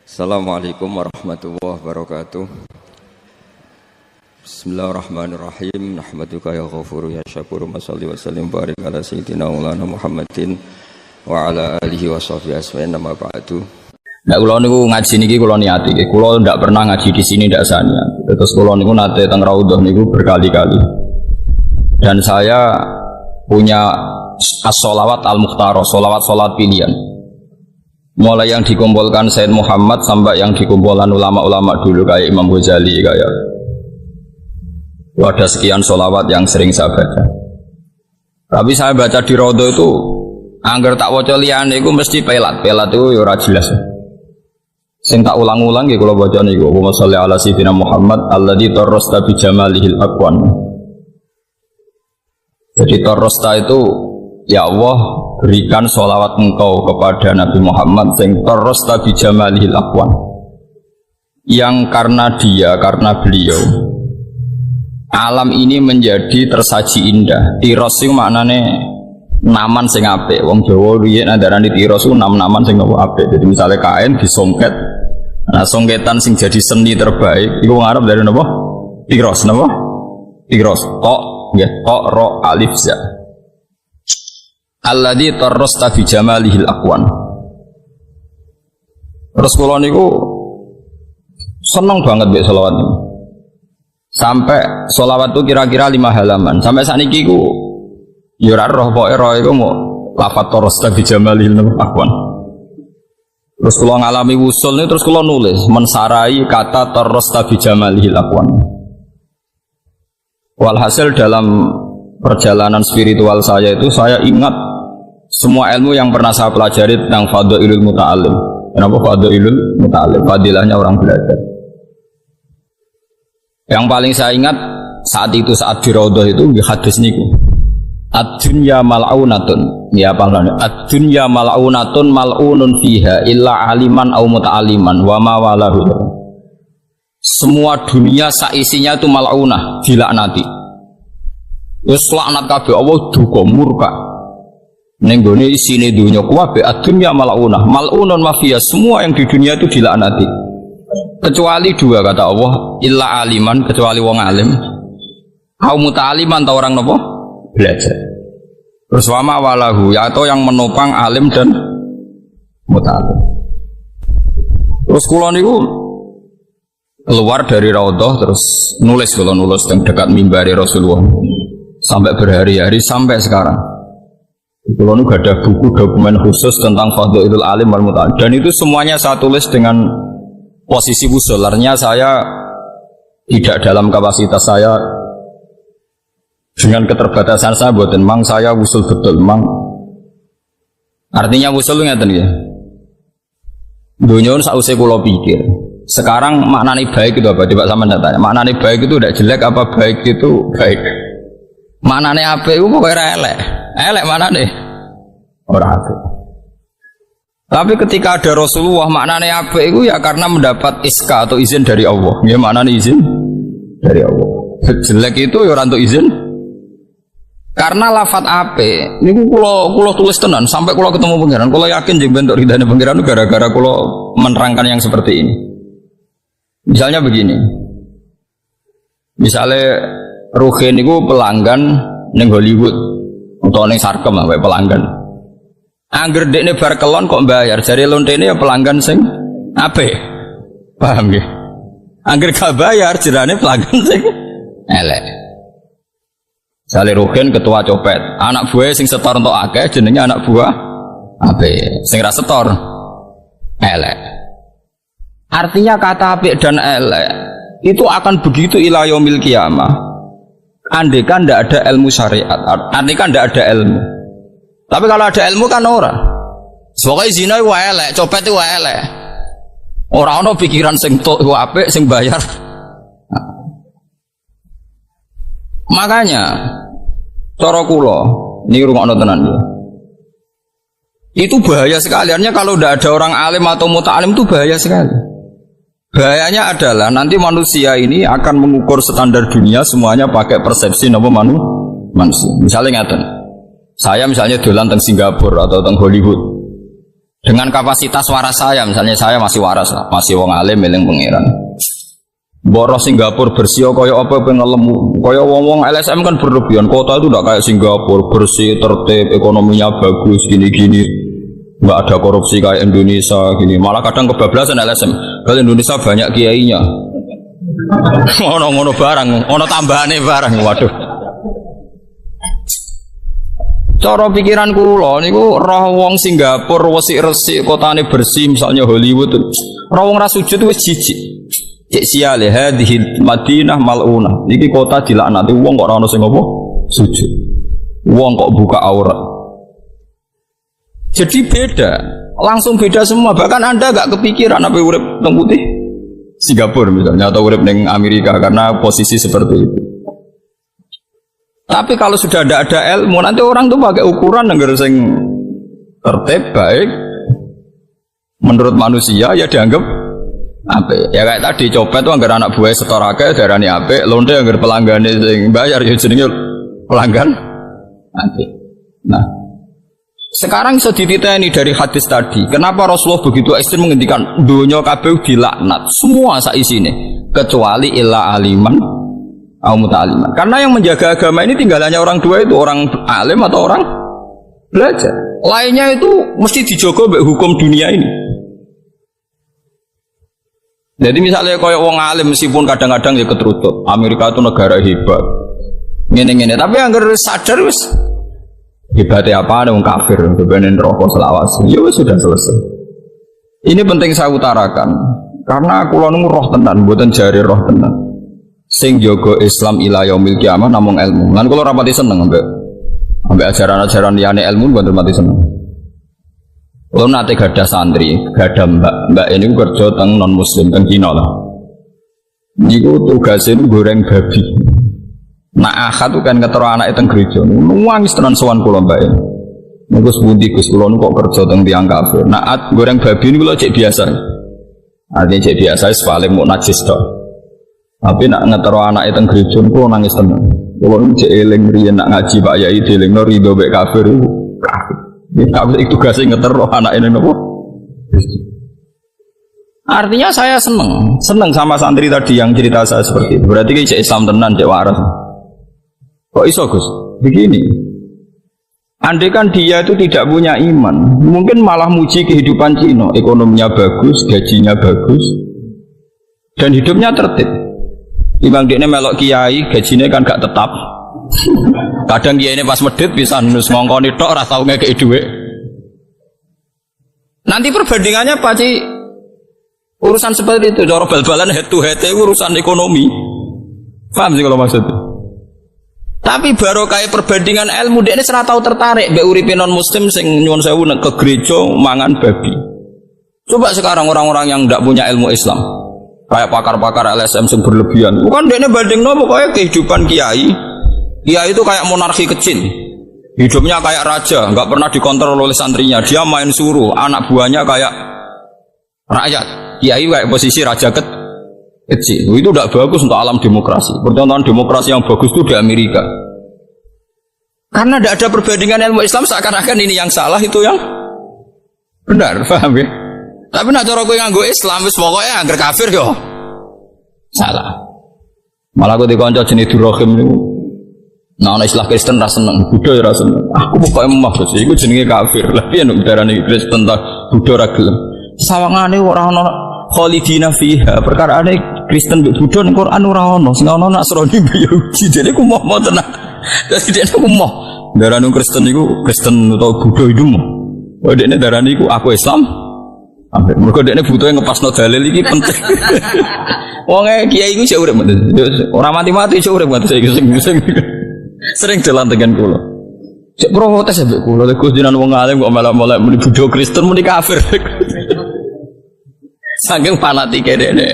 Assalamualaikum warahmatullahi wabarakatuh. Bismillahirrahmanirrahim. Nahmaduka ya ghafuru ya syakuru. Mashalli wa sallim barik ala sayyidina maulana Muhammadin wa ala alihi wa sahbihi asma'in nama ba'du. Nah, kula niku ngaji niki kula niati. Kula ndak pernah ngaji di sini ndak sania. Terus kula niku nate teng raudhah niku berkali-kali. Dan saya punya as-sholawat al-mukhtarah, sholawat pilihan. Mulai yang dikumpulkan Sayyid Muhammad sampai yang dikumpulkan ulama-ulama dulu kayak Imam Ghazali, kayak ada sekian sholawat yang sering saya baca. Tapi saya baca di raudhah itu angger tak waca liyane iku mesti pelat itu ya ora jelas. Sing tak ulang-ulang nggih kula baca niku Allahumma sholli ala sayyidina Muhammad alladzi tarrasta bi jamalihil aqwan. Jadi tarrasta itu ya Allah berikan sholawat engkau kepada Nabi Muhammad sing tarrasta bi jamalihil aqwan, yang karena beliau alam ini menjadi tersaji indah. Tiros sing maknane naman sing apik. Wong Jawa riyen ndarani tiros ku naman sing apik. Jadi misalnya kain disongket, nah songketan sing jadi seni terbaik iku ngarep dari napa? Tiros napa? Tiros tok nggih, tok ro alif za. Alladzi tarrasta bi jamalihil aqwan. Terus kula niku seneng banget mbek selawat niku. Sampai selawat itu kira-kira 5 halaman. Sampai sakniki ku ya ora roh pokoke roh iku mau lafaz tarrasta bi jamalihil aqwan. Terus kula ngalami wusul niku terus kula nulis mensarai kata tarrasta bi jamalihil aqwan. Walhasil dalam perjalanan spiritual saya itu saya ingat semua ilmu yang pernah saya pelajari tentang fadhailul muta'allim. Kenapa fadhailul muta'allim? Fadilahnya orang belajar. Yang paling saya ingat saat di raudhah itu di hadis niku. Ad-dunya mal'unatun. Ya apa namanya? Ad-dunya mal'unatun mal'unun fiha illa aliman aw muta'alliman wa ma walahu. Semua dunia saisinya itu mal'unah, dilaknati. Wis laknat kabeh Allah duka murka. Ning gone isine dunya kuwabe ad-dunya mal'unah, mal'unun mafia, semua yang di dunia itu dilaknati. Kecuali 2 kata Allah, illa aliman, kecuali wong alim. Au muta'aliman ta orang napa? Belajar. Terus wama walahu, yaitu yang menopang alim dan muta'alim. Terus kula niku keluar dari raudhah terus nulis teng dekat mimbari Rasulullah. Sampai berhari-hari sampai sekarang. Kalau nu gak ada buku dokumen khusus tentang fadhailul alim wal muta'allim, dan itu semuanya saya tulis dengan posisi wusul. Artinya saya tidak dalam kapasitas saya dengan keterbatasan saya buatin mang saya wusul betul mang. Artinya wusul ngeten nggih. Dunia sausé kula pikir. Sekarang maknane baik itu apa? Coba sama tanya. Maknane baik itu tidak jelek apa baik itu baik? Maknane apik iku pokoke ora elek. Elek maknane ora apik. Tapi ketika ada Rasulullah maknane apik iku ya karena mendapat iska atau izin dari Allah. Ya maknane izin dari Allah. Jelek itu ya ora entuk izin. Karena lafaz apik niku kula tulis tenan sampai kula ketemu pangeran. Kula yakin jeng bentuk ridane pangeran gara-gara kula menerangkan yang seperti ini. Misalnya begini. Misalnya Ruhin niku pelanggan ning Hollywood atau ning Sarkem wae pelanggan. Angger dekne bar kelon kok bayar, jare lontene ya pelanggan sing apik. Paham nggih? Angger gak bayar jerane pelanggan sing elek. Sale Ruhin ketua copet, anak buah sing setor entuk akeh jenenge anak buah apik, sing ra setor elek. Artinya kata apik dan elek itu akan begitu ila yaumil qiyamah. Andaikan tidak ada ilmu syariat, andaikan tidak ada ilmu. Tapi kalau ada ilmu kan ora. Soalnya zina itu elek, copet itu elek. Orang-orang pikiran sing tok itu apik, sing bayar. Makanya cara kula niki rungokno tenan ya. Itu bahaya sekali. Artinya kalau tidak ada orang alim atau muta'alim itu bahaya sekali. Bahayanya adalah nanti manusia ini akan mengukur standar dunia semuanya pakai persepsi nama manusia. Misalnya ngaten, saya misalnya dolan teng Singapura atau teng Hollywood, Dengan kapasitas waras saya, misalnya saya masih waras lah, masih wong alim eling pangeran. Mbok Singapura bersih kaya apa pengelemu. Kaya wong-wong LSM kan berlebihan. Kota itu tidak kayak Singapura, bersih, tertib, ekonominya bagus, gini-gini. Enggak ada korupsi kayak Indonesia gini. Malah kadang kebablasan LSM. Kalau Indonesia banyak kiainya. Ngono-ngono barang, ono tambahane barang. Waduh. Cara pikiran kula niku roh wong Singapura resik-resik kotane bersih misalnya Hollywood. Roh wong ra sujud wis jijik. Cek siale hadhil Madinah mal'unah. Iki kota dilaknati wong kok ora ono sing apa? Sujud. Wong kok buka aurat. Jadi beda, langsung beda semua. Bahkan Anda gak kepikiran apa urip teng putih Singapura misalnya atau urip ning Amerika karena posisi seperti itu. Tapi kalau sudah ada ilmu, nanti orang tuh pakai ukuran negara sing tertib baik menurut manusia ya dianggap apik. Ya kayak tadi copet tuh anggar anak buah setorake darani apik, lonte anggar pelanggane sing bayar ya jenenge pelanggan apik. Nah, sekarang bisa dititeni dari hadis tadi. Kenapa Rasulullah begitu ekstrem menghentikan dunia kabeh dilaknat semua sak isine kecuali illa aliman au muta'aliman. Karena yang menjaga agama ini tinggalannya orang dua itu, orang alim atau orang belajar. Lainnya itu mesti dijogo mbek hukum dunia ini. Jadi misalnya kayak wong alim meskipun kadang-kadang ya keterucut. Amerika itu negara hebat. Ngene-ngene, tapi anggar sadar wis hebatnya apa wong kafir bebenin rokok selawas. Ya wis sudah selesai. Ini penting saya utarakan karena kula niku roh tenan, mboten jari roh tenan. Sing jaga Islam ila yaumil kiamah namung ilmu. Lan kula rapati seneng ambek ajaran-ajaran liyane ilmu mboten mati seneng. Kalau nanti gadah santri, gadah mbak ini kerja teng non muslim teng Cina lah. Niku tugasin goreng babi. Nah akad tuh kan ketero anak teng gereja. Nangis tenan sowan kula mbak ini. Niku sepundi Gus kula kok kerja teng tiyang kafir. Nah goreng babi ini kula cek biasa. Artinya cek biasa paling mau najis tok. Tapi nak ngetero anak teng gereja kula nangis tenan. Kula cek eling riyen nak ngaji Pak Yai dilingno rido mek kafir. Itu tugasnya ngeterok anak ini nopo. Artinya saya seneng sama santri tadi yang cerita saya seperti itu. Berarti kayak Islam tenan, cek waras. Kok iso Gus? Begini. Andai kan dia itu tidak punya iman, mungkin malah muji kehidupan Cina, ekonominya bagus, gajinya bagus, dan hidupnya tertib. Timbang dia melok kiai, gajinya kan gak tetap. Kadang dia ini pas medit bisa nus ngongkoni tok ora tau ngekeki dhuwit. Nanti perbandingannya pasti urusan seperti itu, cara bal-balan head to head urusan ekonomi. Paham sih kalau maksud. Tapi baru kayak perbandingan ilmu dia ini serata tahu tertarik mbek uripe non muslim sing nyuwun sewu ke gereja mangan babi. Coba sekarang orang-orang yang tidak punya ilmu Islam, kayak pakar-pakar LSM yang berlebihan. Bukan dia ini bandingno pokoknya kehidupan kiai. Kiai itu kayak monarki kecil, hidupnya kayak raja, nggak pernah dikontrol oleh santrinya. Dia main suruh, anak buahnya kayak rakyat. Kiai kayak posisi raja kecil. Itu tidak bagus untuk alam demokrasi. Percontohan demokrasi yang bagus itu di Amerika. Karena tidak ada perbandingan ilmu Islam, seakan-akan ini yang salah, itu yang benar, paham ya? Tapi nak cara kowe nganggo Islam, wis pokoknya angger kafir yo salah. Malah aku dikonco jenis Durrahim niku. Nah, ana istilah Kristen ra seneng, Buddha ya ra seneng. Aku pokoke emah Gus, iku jenenge kafir. Lah piye nek darani Kristen ta Buddha ra gelem. Sawangane ora ana khalidina fiha. Perkarane Kristen mbek Buddha ning Quran ora ana. Sing ana Nasrani mbek Yahudi. Dene ku moh tenan. Dadi dene ku moh. Darani Kristen iku Kristen utawa Buddha itu moh. Oh dene darani iku aku Islam. Ambek mergo dene butuhe ngepasno dalil iki penting. Wonge kiai iku sik urip mboten. Ora mati-mati sik urip mboten sing sering jalan dengan kulo. Cek protes ya kulo. Gus jinan wong alim kok malah muni Buddha Kristen muni kafir. Saking fanatike dene.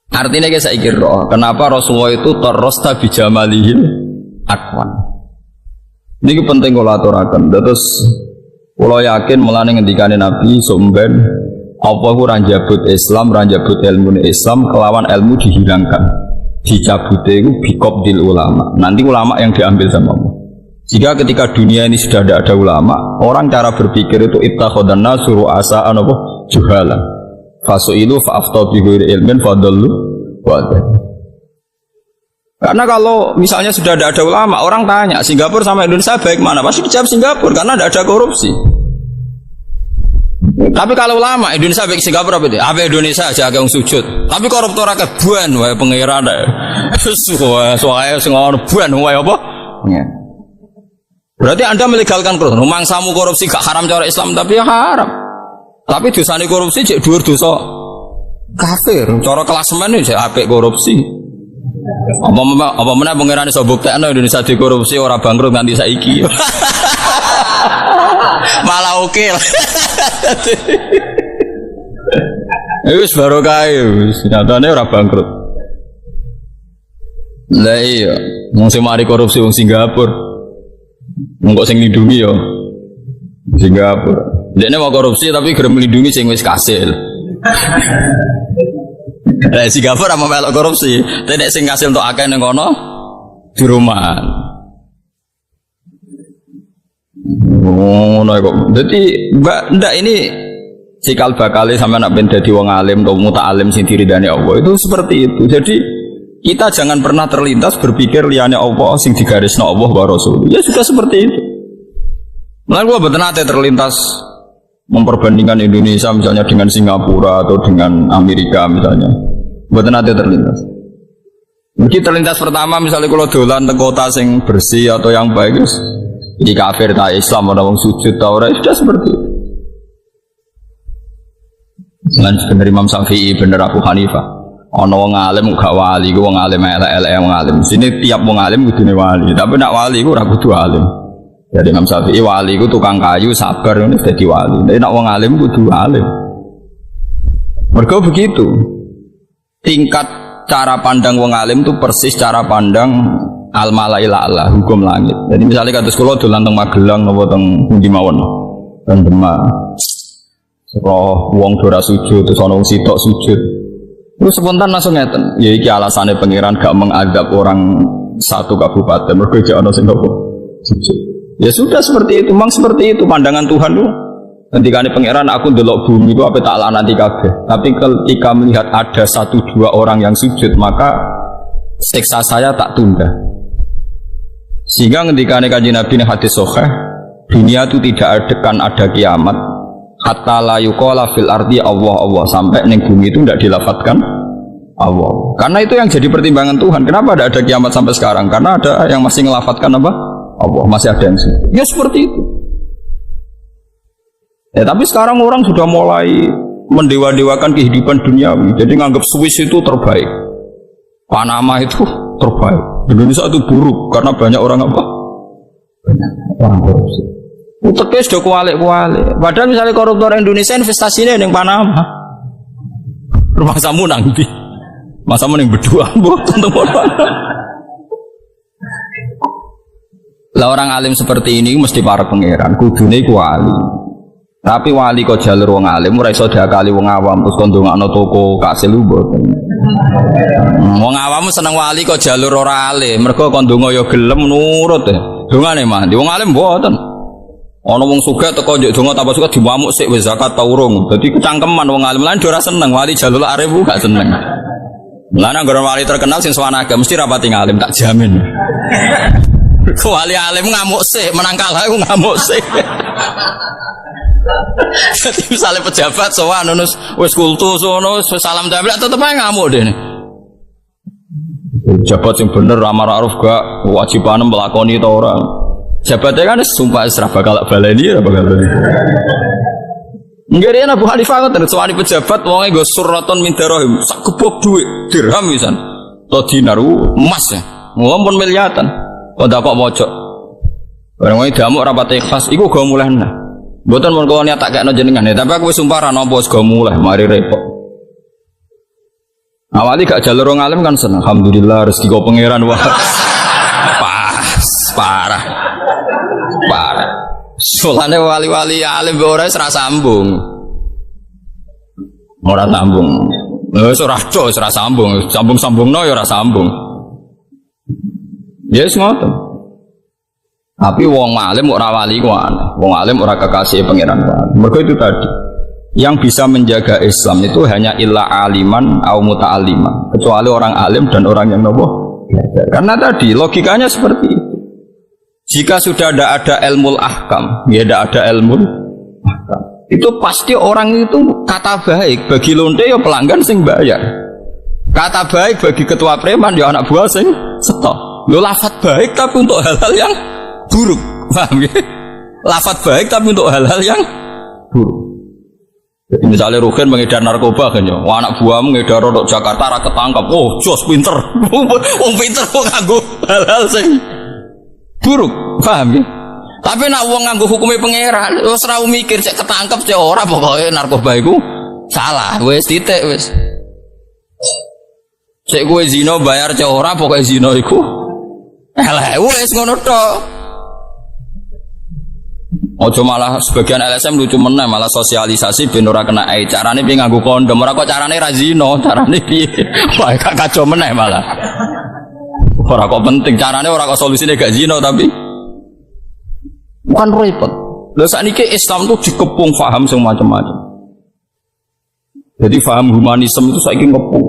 Artinya kayak saya kira kenapa Rasulullah itu terrosta bijamalihil akwan. Ini penting kalau aturakan. Terus kalau yakin melane ngendikane Nabi sumben apa ku ranjabut Islam, ranjabut ilmu Islam kelawan ilmu dihilangkan. Dicabute itu bikobdil ulama. Nanti ulama yang diambil sama Allah. Jika ketika dunia ini sudah tidak ada ulama, orang cara berpikir itu ittakhadhan nasu ru'asa'an apa juhala. Fasu'ilu fa'aftau bi ghairi ilmin fadallu wa adall. Karena kalau misalnya sudah tidak ada ulama, orang tanya Singapura sama Indonesia baik mana? Pasti dijawab Singapura karena tidak ada korupsi. Tapi kalau ulama Indonesia baik Singapura apa itu? Apa Indonesia aja yang sujud. Tapi koruptor akeh buan wae pangeran. Soale sing ono buan wae apa? Ya. Berarti Anda melegalkan korupsi. Mangsamu korupsi gak haram cara Islam tapi ya haram. Tapi dosane korupsi cek dhuwur dosa kafir. Cara klasemen iki apik korupsi. Apa meneh pangeran iso buktekno Indonesia dikorupsi ora bangkrut nganti saiki. Malah oke lah. Wis barokah wis nyatane ora bangkrut. Lah iya, wong sing mari korupsi wong Singapura. Monggo sing lindungi ya Singapura. Dekne mau korupsi tapi gelem melindungi sing wis kasil. Singapura mau melok korupsi, tapi sing kasil entuk akeh ning kono di rumah. Oh, kok. Jadi ndak ini cikal bakale sampe nak ben dadi wong alim atau muta'alim sing diridani Allah itu seperti itu. Jadi kita jangan pernah terlintas berpikir liane Allah sing digarisno Allah wa Rasul. Ya sudah seperti itu. Mulai gua betul nate terlintas memperbandingkan Indonesia misalnya dengan Singapura atau dengan Amerika misalnya. Betul nate terlintas. Mungkin terlintas pertama misalnya kalau dolan teng kota sing bersih atau yang bagus, jadi kafir ta Islam ada wong sujud ta ora sudah seperti itu. Lan bener Imam Syafi'i bener Abu Hanifah. Ana wong alim gak wali, ku wong alim elek-elek wong alim. Sini tiap wong alim kudune wali, tapi nak wali ku ora kudu alim. Jadi Imam Syafi'i wali ku tukang kayu sabar ngene dadi wali. Nek nak wong alim kudu alim. Mergo begitu. Tingkat cara pandang wong alim itu persis cara pandang al-malaila Allah, hukum langit. Jadi misalnya kados kula dolan teng Magelang napa teng pundi mawon. Teng Demak. Roh wong ora sujud terus ana wong sitok sujud. Terus spontan langsung ngeten, ya iki alasannya pangeran gak mengadab orang satu kabupaten mergo jek ana sing sujud. Ya sudah seperti itu, memang seperti itu pandangan Tuhan tuh. Ketika pangeran aku ndelok bumi itu apa tak nanti kabeh. Tapi ketika melihat ada 1-2 orang yang sujud, maka siksa saya tak tunda. Sehingga ketika Kanjeng Nabi ini hadis sahih, dunia itu tidak ada kiamat hatta la yuqala fil ardi Allah sampai ning bumi itu tidak dilafatkan Allah. Karena itu yang jadi pertimbangan Tuhan. Kenapa tidak ada kiamat sampai sekarang? Karena ada yang masih ngelafatkan apa? Allah. Masih ada yang sujud. Ya seperti itu. Ya tapi sekarang orang sudah mulai mendewa-dewakan kehidupan duniawi. Jadi nganggap Swiss itu terbaik, Panama itu terbaik, Indonesia itu buruk karena banyak orang apa? Banyak orang korupsi. Uteknya sudah kualik-kualik. Padahal misalnya koruptor Indonesia investasinya yang Panama. Rumah samu nanti. Masa mending berdua lah orang alim seperti ini mesti para pangeran kudune ku wali. Tapi wali kok jalur wong alim ora iso diakali wong awam terus kon ndongakno toko kasil mboten. Wong awam seneng wali kok jalur ora alim mergo kon ndonga ya gelem nurut e. Dongane mandi wong alim mboten. Ana wong sugih teko njek donga tambah suka diwamuk sik wis zakat ta urung. Dadi kecangkeman wong alim lan ora seneng wali jalur arep gak seneng. Lah nek wali terkenal sing swanage mesti rapati ngalim tak jamin. Wali alim ngamuk sik, menang kalah iku ngamuk sik. Jadi misalnya pejabat sowan wis kultus ngono wis salam tempel tetep ae ngamuk dene. Pejabat sing bener amar ma'ruf gak kewajibane melakoni ta ora. Jabatnya kan sumpah isra bakal baleni ora bakal baleni. Nggih Abu Hanifah ngoten sowan pejabat wonge nggo surratun min dirham sak gebok dhuwit dirham pisan. To dinaru emas ya. Mumpun miliatan. Kok ndak kok mojok. Bareng wae damuk rapat ikhlas iku go mulih nah. Mboten mun kula niat tak kekno jenengan ya, tapi aku wis sumpah ra nampa wis go mulih mari repot. Awali gak jalur wong alim kan seneng. Alhamdulillah rezeki kok pangeran wah. Parah. Solane wali-wali alim ora ora sambung. Ora sambung. Wis ora cok ora sambung. Sambung-sambungno ya ora sambung. Ya wis ngoten. Tapi wong alim ora wali ku aneh. Wong alim ora kekasih pangeran ku aneh. Mergo itu tadi. Yang bisa menjaga Islam itu hanya illa aliman au muta'alliman. Kecuali orang alim dan orang yang nopo belajar. Karena tadi logikanya seperti itu. Jika sudah ada ilmu ahkam, ya tidak ada ilmu ahkam. Itu pasti orang itu kata baik bagi lonte ya pelanggan sing bayar. Kata baik bagi ketua preman ya anak buah sing setok. Lo lafaz baik tapi untuk hal-hal yang buruk, paham ya? Lafaz baik tapi untuk hal-hal yang buruk. Jadi misalnya Rugen mengedar narkoba kan ya, anak buah mengedar untuk Jakarta ra ketangkap, oh jos pinter, wong pinter kok nganggo hal-hal sing buruk, paham ya? Tapi nak wong nganggo hukume pangeran, wis ora mikir cek ketangkep cek ora, pokoke narkoba iku salah, wis titik wis. Cek kowe zina bayar cek ora, pokoke zina iku elek wis ngono tok. Ojo malah sebagian LSM lucu meneh malah sosialisasi ben ora kena carane piye nganggo kondom, ora kok carane ra zina, carane piye. Wah, kacau meneh malah. Ora kok penting carane, ora kok solusine gak zina tapi bukan repot. Lha sakniki Islam tuh dikepung paham sing macam-macam. Jadi paham humanisme itu saiki ngepung.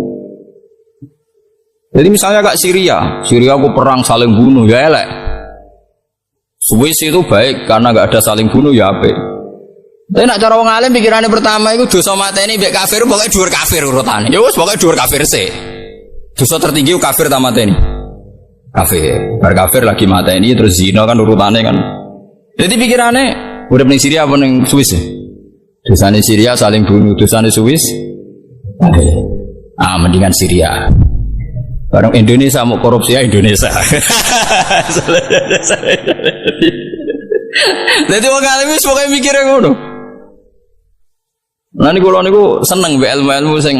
Jadi misalnya kak Syria aku perang saling bunuh ya elek. Swiss itu baik karena nggak ada saling bunuh ya apik. Tapi nak cara wong alim pikirannya pertama itu dosa mateni mbek kafir pokoknya dhuwur kafir urutane. Ya wis pokoknya dhuwur kafir sih. Dosa tertinggi kafir ta mateni. Kafir. Bar kafir lagi mateni terus zina kan urutane kan. Jadi pikirannya urip ning Syria apa ning Swiss ya? Dosane Syria saling bunuh, dosane Swiss mendingan Syria. Barang Indonesia mau korupsi ya Indonesia. Jadi wong alim wis pokoke mikire ngono. Lah niku kula niku seneng mbek ilmu-ilmu sing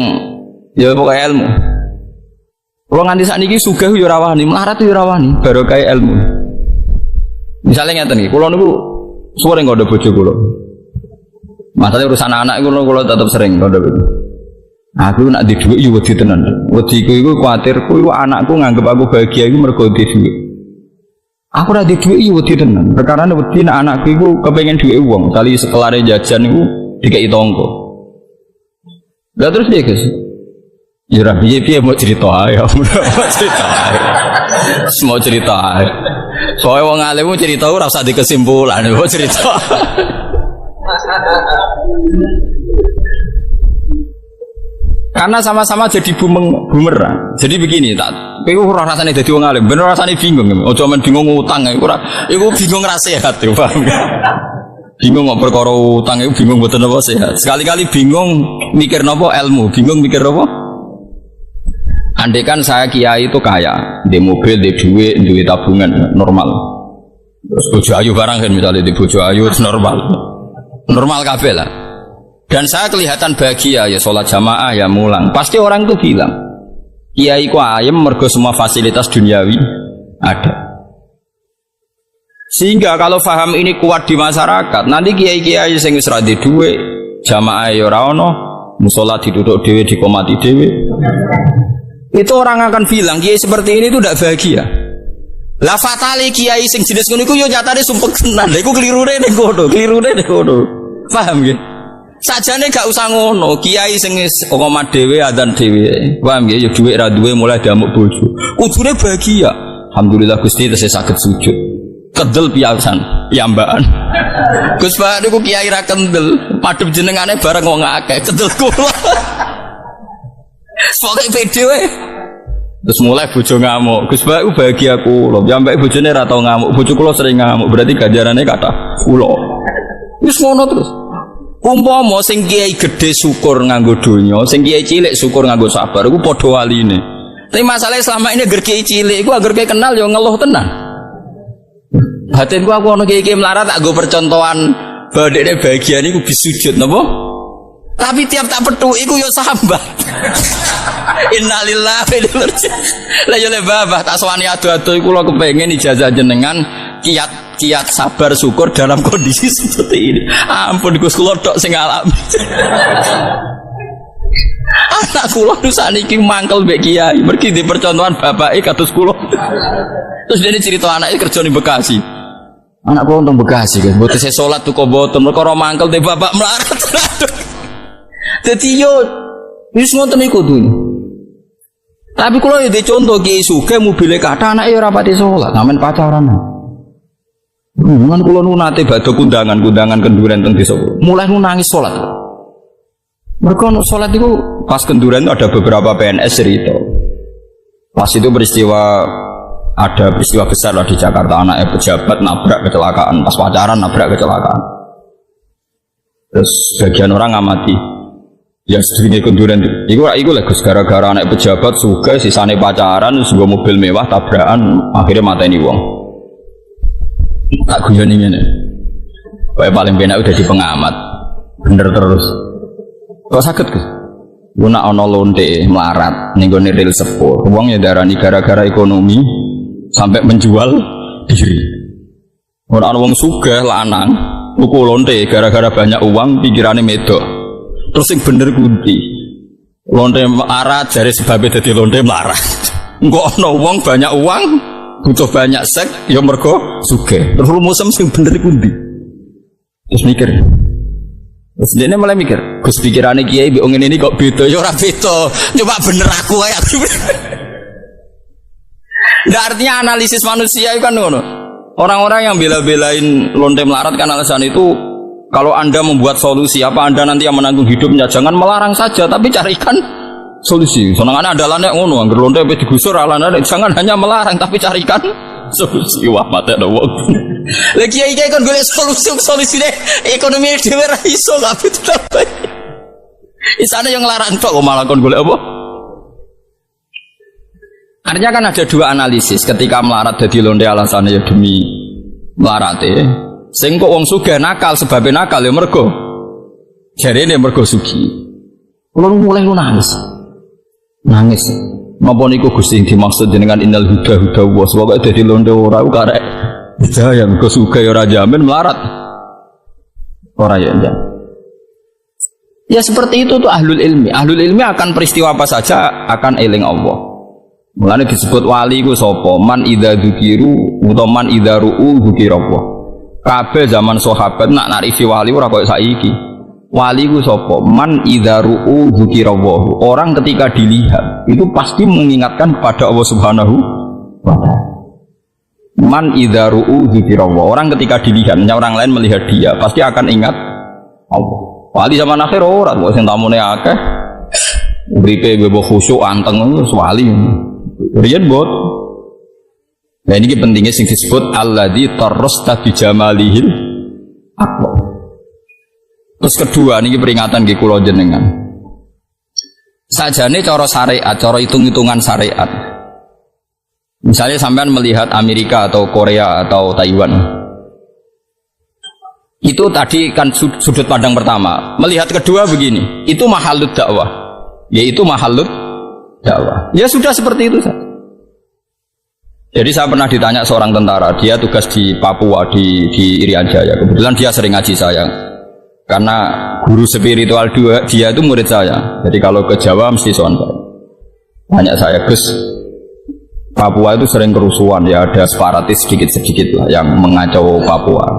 ya pokoke ilmu. Kula nganti sakniki sugih yo ora wani, melarat yo ora wani, barokah ilmu. Misalnya ngeten iki, kula niku suwe nggodho bojo kula. Masalah urusan anak kula tetep sering nggodho bojo. Aku nak di dhuwit yo wedi tenan. Wediku iku kuwatirku iku anakku nganggep aku bahagia iku mergo di dhuwit. Aku ora di dhuwit yo wedi tenan. Perkarane wedi nek anakku iku kepengin dhuwit wong, kali sekelare jajan iku dikeki tangga. Lah terus piye, Gus? Ya ora piye-piye mau cerita ae. Mau cerita ae. Soale wong alim cerita ora usah dikesimpulan, mau cerita. Karena sama-sama jadi bumerang. Jadi begini, tak kowe ora rasane dadi wong alim, bener rasane bingung. Aja men bingung utang iku ora. Iku bingung ra sehat, paham ya? Bingung kok perkara utang iku bingung mboten apa sehat. Sekali-kali bingung mikir napa ilmu, bingung mikir apa? Andaikan saya kiai itu kaya, di mobil, di duit, duit tabungan normal. Terus bojo ayu barang kan misalnya di bojo ayu normal. Normal kabeh lah. Dan saya kelihatan bahagia ya sholat jamaah ya mulang. Pasti orang itu bilang kiai ku ayem mergo semua fasilitas duniawi ada. Sehingga kalau paham ini kuat di masyarakat, nanti kiai-kiai sing wis ra di dhuwit, jamaah ya ora ono, musala diduduk dhewe dikomati dhewe. Itu orang akan bilang kiai seperti ini itu tidak bahagia. Lah fatale kiai sing jenis ngono iku yo nyatane sumpek tenan. Lha iku klirune ning kono, Paham nggih? Sajane gak usah ngono, kiai sing wis koma dhewe adzan dhewe. Paham nggih? Ya dhuwit ra duwe mulai diamuk bojo. Kudune bahagia. Alhamdulillah Gusti tesih saged sujud. Kendel piyasan, piyambakan. Gus Pak niku kiai ra kendel, madhep jenengane bareng wong akeh, kendel kula. Pokoke pede wae. Terus mulai bojo ngamuk. Gus Pak bahagia kula, piyambake bojone ra tau ngamuk, bojo kula sering ngamuk, berarti ganjarane kathah kula. Wis ngono terus. Umpama sing kiai gedhe syukur nganggo donya, sing kiai cilik syukur nganggo sabar, iku padha waline. Tapi masalahnya selama ini agar kiai cilik, iku agar kiai kenal yo ngeluh tenan. Batinku aku ana kiai melarat tak nggo percontohan badhekne bahagia niku bisujud napa? Tapi tiap tak petuk iku yo sambat. Innalillahi wa inna ilaihi raji'un. Lah yo le babah tak sowani adu-adu iku kula kepengin ijazah jenengan kiat sabar syukur dalam kondisi seperti ini. Ampun Gus kula tok sing alami. Anak kula nu sakniki mangkel mbek kiai, mergi di percontohan bapake kados kula. Terus dene cerita anake kerja ning Bekasi. Anak kula untung Bekasi guys, mboten saya salat tuh kok mboten mergo ora mangkel te bapak melarat. Dadi yo wis ngoten iku tuh. Tapi kula yo contoh ki sugih mobile kathah anake yo ora pati salat, sampean pacaran. Hubungan kula nu nate badhe kundangan kenduren teng desa. Mulai nu nangis salat. Mergo salat itu pas kenduren ada beberapa PNS cerita. Pas itu ada peristiwa besar lah di Jakarta, anaknya pejabat nabrak kecelakaan, pas pacaran nabrak kecelakaan. Terus sebagian orang ngamati. Ya sedurunge kenduren iku lho Gus, gara-gara anak pejabat sugih sisane pacaran sebuah mobil mewah tabrakan akhirnya mateni wong. Tak guyoni ngene. Kayak paling penak udah di pengamat. Bener terus. Kok sakit Gus? Guna ana lonte melarat ning gone rel sepur. Wong ya darani gara-gara ekonomi sampai menjual diri. Ora ana wong sugih lanang tuku lonte gara-gara banyak uang pikirane medok. Terus yang bener kunti lonte melarat jare sebabnya dadi lonte melarat. Engko ana wong banyak uang butuh banyak seks ya mergo sugih. Terus rumusem sing bener kunti. Terus mikir. Terus dia mulai mikir, Gus pikirane kiai mbek ngene ini kok beda ya ora beda. Coba bener aku ae. Nah, artinya analisis manusia itu kan ngono. Orang-orang yang bela-belain lonte melarat kan alasan itu kalau Anda membuat solusi, apa Anda nanti yang menanggung hidupnya? Jangan melarang saja, tapi carikan solusi. Senangannya adalah ngono, angger lonte wis digusur alane, jangan hanya melarang, tapi carikan solusi. Wah, mate ada wong. Lah kiai-kiai kan golek solusine ekonomi dhewe ra iso kabeh tetep. Isane yang larang tok kok malah kon golek apa? Artinya kan ada dua analisis ketika melarat dadi lonte alasannya ya demi melarate. Sing kok wong sugih nakal sebabnya nakal ya mergo jarene mergo sugih. Kulo mulai nangis. Nangis. Napa niku Gusti sing dimaksud dengan innal huda wa pokoke dadi lonte ora karek hidayah mergo sugih ora jamin melarat. Ora ya ndak. Ya seperti itu tuh ahlul ilmi. Ahlul ilmi akan peristiwa apa saja akan eling Allah. Mulane disebut wali ku sapa? Man idza dzukiru utawa man idza ru'u dzukirallah. Kabeh zaman sahabat nak narifi wali ora koyo saiki. Wali ku sapa? Man idza ru'u dzukirallah. Orang ketika dilihat itu pasti mengingatkan kepada Allah Subhanahu wa taala. Man idza ru'u dzukirallah. Orang ketika dilihat, orang lain melihat dia pasti akan ingat Allah. Wali zaman akhir ora kok sing tamune akeh. Uripe bebo khusyuk anteng wis wali. Riyen bot. Nah ini pentingnya sing disebut alladzi tarrasta bi jamalihil aqwa. Terus kedua niki peringatan nggih kula jenengan. Sajane cara syariat, cara hitung-hitungan syariat. Misalnya sampean melihat Amerika atau Korea atau Taiwan. Itu tadi kan sudut pandang pertama. Melihat kedua begini, itu mahalud dakwah. Yaitu mahalud dakwah. Ya sudah seperti itu saja. Jadi saya pernah ditanya seorang tentara, dia tugas di Papua di Irian Jaya. Kebetulan dia sering ngaji saya, karena guru spiritual dia itu murid saya. Jadi kalau ke Jawa mesti soal saya. Tanya saya, Gus, Papua itu sering kerusuhan ya, ada separatis sedikit-sedikit lah yang mengacau Papua.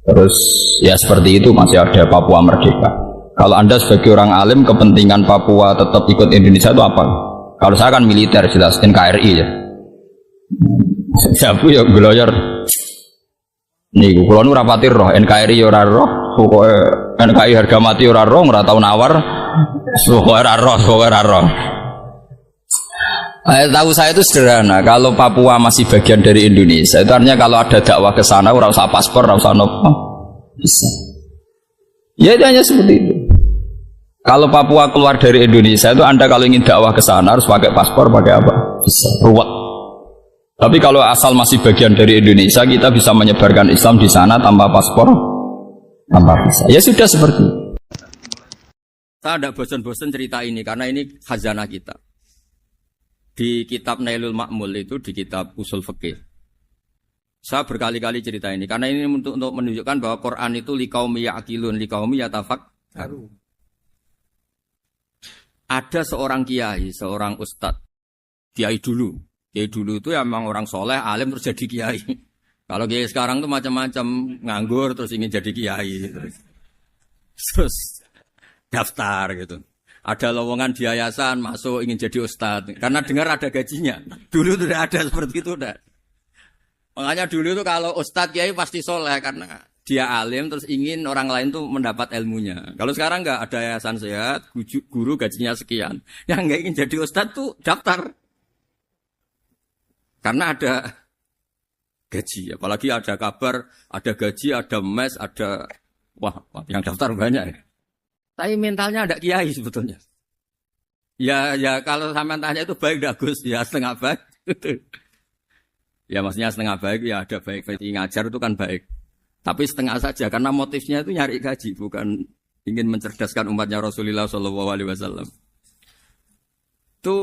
Terus ya seperti itu masih ada Papua Merdeka. Kalau Anda sebagai orang alim kepentingan Papua tetap ikut Indonesia itu apa? Kalau saya kan militer jelas NKRI ya. Siapa ya geloyor. Nih, kalau nu rapati roh NKRI ora roh, pokoke NKRI harga mati ora roh, ora tau nawar, pokoke ora roh. Tahu saya itu sederhana. Kalau Papua masih bagian dari Indonesia, itu artinya kalau ada dakwah ke sana, ora usah paspor, ora usah nopo, bisa. Ya itu hanya seperti itu. Kalau Papua keluar dari Indonesia itu Anda kalau ingin dakwah ke sana harus pakai paspor, pakai apa? Bisa. Ruwet. Tapi kalau asal masih bagian dari Indonesia, kita bisa menyebarkan Islam di sana tanpa paspor, tanpa visa. Ya sudah seperti itu. Saya tidak bosan-bosan cerita ini karena ini khazanah kita. Di kitab Nailul Ma'mul itu, di kitab Usul Fiqih. Saya berkali-kali cerita ini karena ini untuk menunjukkan bahwa Quran itu liqaumi ya'qilun, liqaumi yatafakkarun. Ada seorang kiai, seorang ustadz, kiai dulu. Kiai dulu itu ya memang orang soleh, alim terus jadi kiai. Kalau kiai sekarang tuh macam-macam, nganggur terus ingin jadi kiai, terus daftar gitu. Ada lowongan di yayasan masuk ingin jadi ustadz karena dengar ada gajinya. Dulu tuh tidak ada seperti itu, udah. Makanya dulu tuh kalau ustadz kiai pasti soleh karena dia alim terus ingin orang lain tuh mendapat ilmunya. Kalau sekarang nggak ada yayasan sehat, guru gajinya sekian. Yang nggak ingin jadi ustadz tuh daftar karena ada gaji. Apalagi ada kabar, ada gaji, ada mes, ada wah yang daftar banyak. Tapi mentalnya ada kiai sebetulnya. Ya kalau sama tanya itu baik dah Gus, ya setengah baik. Ya maksudnya setengah baik ya ada baik. Ngajar itu kan baik. Tapi setengah saja karena motifnya itu nyari gaji, bukan ingin mencerdaskan umatnya Rasulullah SAW. Itu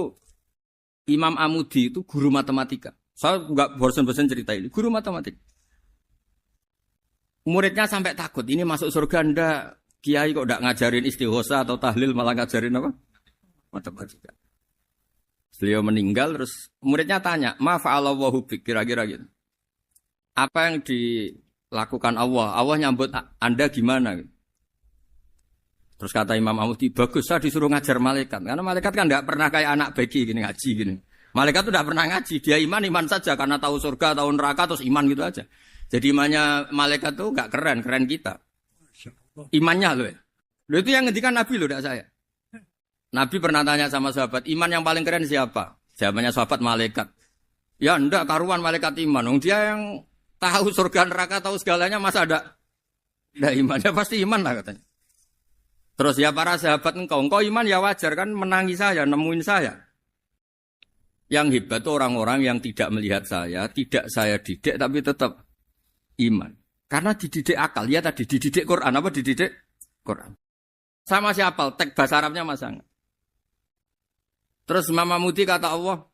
Imam Amudi itu guru matematika. Saya nggak bosan-bosan cerita ini. Guru matematika. Muridnya sampai takut, ini masuk surga ndak? Kiai kok ndak ngajarin istighosa atau tahlil malah ngajarin apa? Matematika. Beliau meninggal terus muridnya tanya, "Ma fa'alallahu bik?" Kira-kira gitu. Apa yang dilakukan Allah? Allah nyambut Anda gimana? Terus kata Imam Amudi, "Bagus, saya disuruh ngajar malaikat." Karena malaikat kan ndak pernah kayak anak beki gini ngaji gini. Malaikat itu ndak pernah ngaji, dia iman saja karena tahu surga, tahu neraka terus iman gitu aja. Jadi imannya malaikat tuh nggak keren kita. Imannya loh. Loh itu yang ngendikan Nabi loh, tidak saya. Nabi pernah tanya sama sahabat, iman yang paling keren siapa? Jawabannya sahabat malaikat. Ya enggak, karuan malaikat iman. Dia yang tahu surga neraka, tahu segalanya, masa ada imannya? Pasti iman lah katanya. Terus ya para sahabat engkau iman ya wajar kan menangi saya, nemuin saya. Yang hebat itu orang-orang yang tidak melihat saya, tidak saya didik tapi tetap iman. Karena dididik akal, ya tadi dididik Quran, apa dididik Quran. Sama siapa? Teks bahasa Arabnya masang. Terus Imam Amudi kata Allah,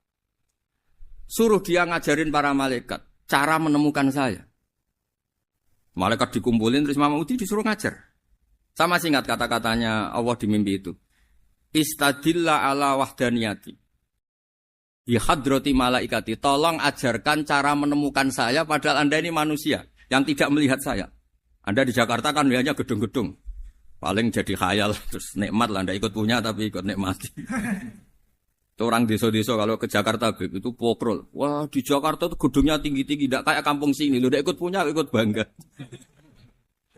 suruh dia ngajarin para malaikat cara menemukan saya. Malaikat dikumpulin, terus Imam Amudi disuruh ngajar. Sama singkat kata-katanya Allah di mimpi itu. Istadilla ala wahdaniyati. Di hadrati malaikati, tolong ajarkan cara menemukan saya padahal Anda ini manusia yang tidak melihat saya. Anda di Jakarta kan melihatnya gedung-gedung. Paling jadi khayal, terus nikmat lah, Anda ikut punya tapi ikut nikmati. Itu orang desa-desa kalau ke Jakarta itu pokrol. Wah di Jakarta itu gedungnya tinggi-tinggi, tidak kayak kampung sini. Lu udah ikut punya, ikut bangga.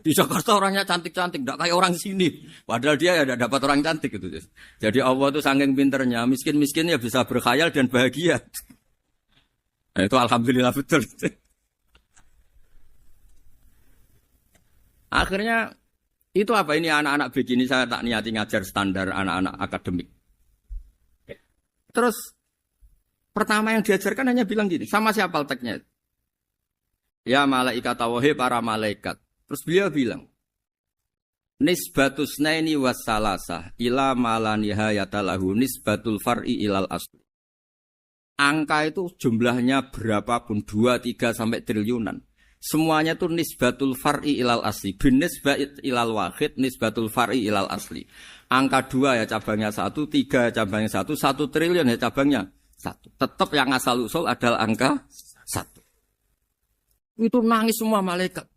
Di Jakarta orangnya cantik-cantik, tidak kayak orang sini. Padahal dia ya tidak dapat orang cantik gitu. Jadi Allah itu saking pinternya, miskin-miskin ya bisa berkhayal dan bahagia. Nah, itu alhamdulillah betul. Akhirnya itu apa ini anak-anak begini saya tak niati ngajar standar anak-anak akademik. Terus pertama yang diajarkan hanya bilang gini, sama siapa teknya? Ya malaikat wahai para malaikat. Terus beliau bilang, nisbatus naini wassalasah ila malanihayatalahu nisbatul far'i ilal asli. Angka itu jumlahnya berapapun 2, 3 sampai triliunan. Semuanya itu nisbatul far'i ilal asli. Bin nisbat ilal wahid nisbatul far'i ilal asli. Angka 2 ya cabangnya 1, 3 cabangnya 1, 1 triliun ya cabangnya 1. Tetap yang asal usul adalah angka 1. Itu nangis semua malaikat.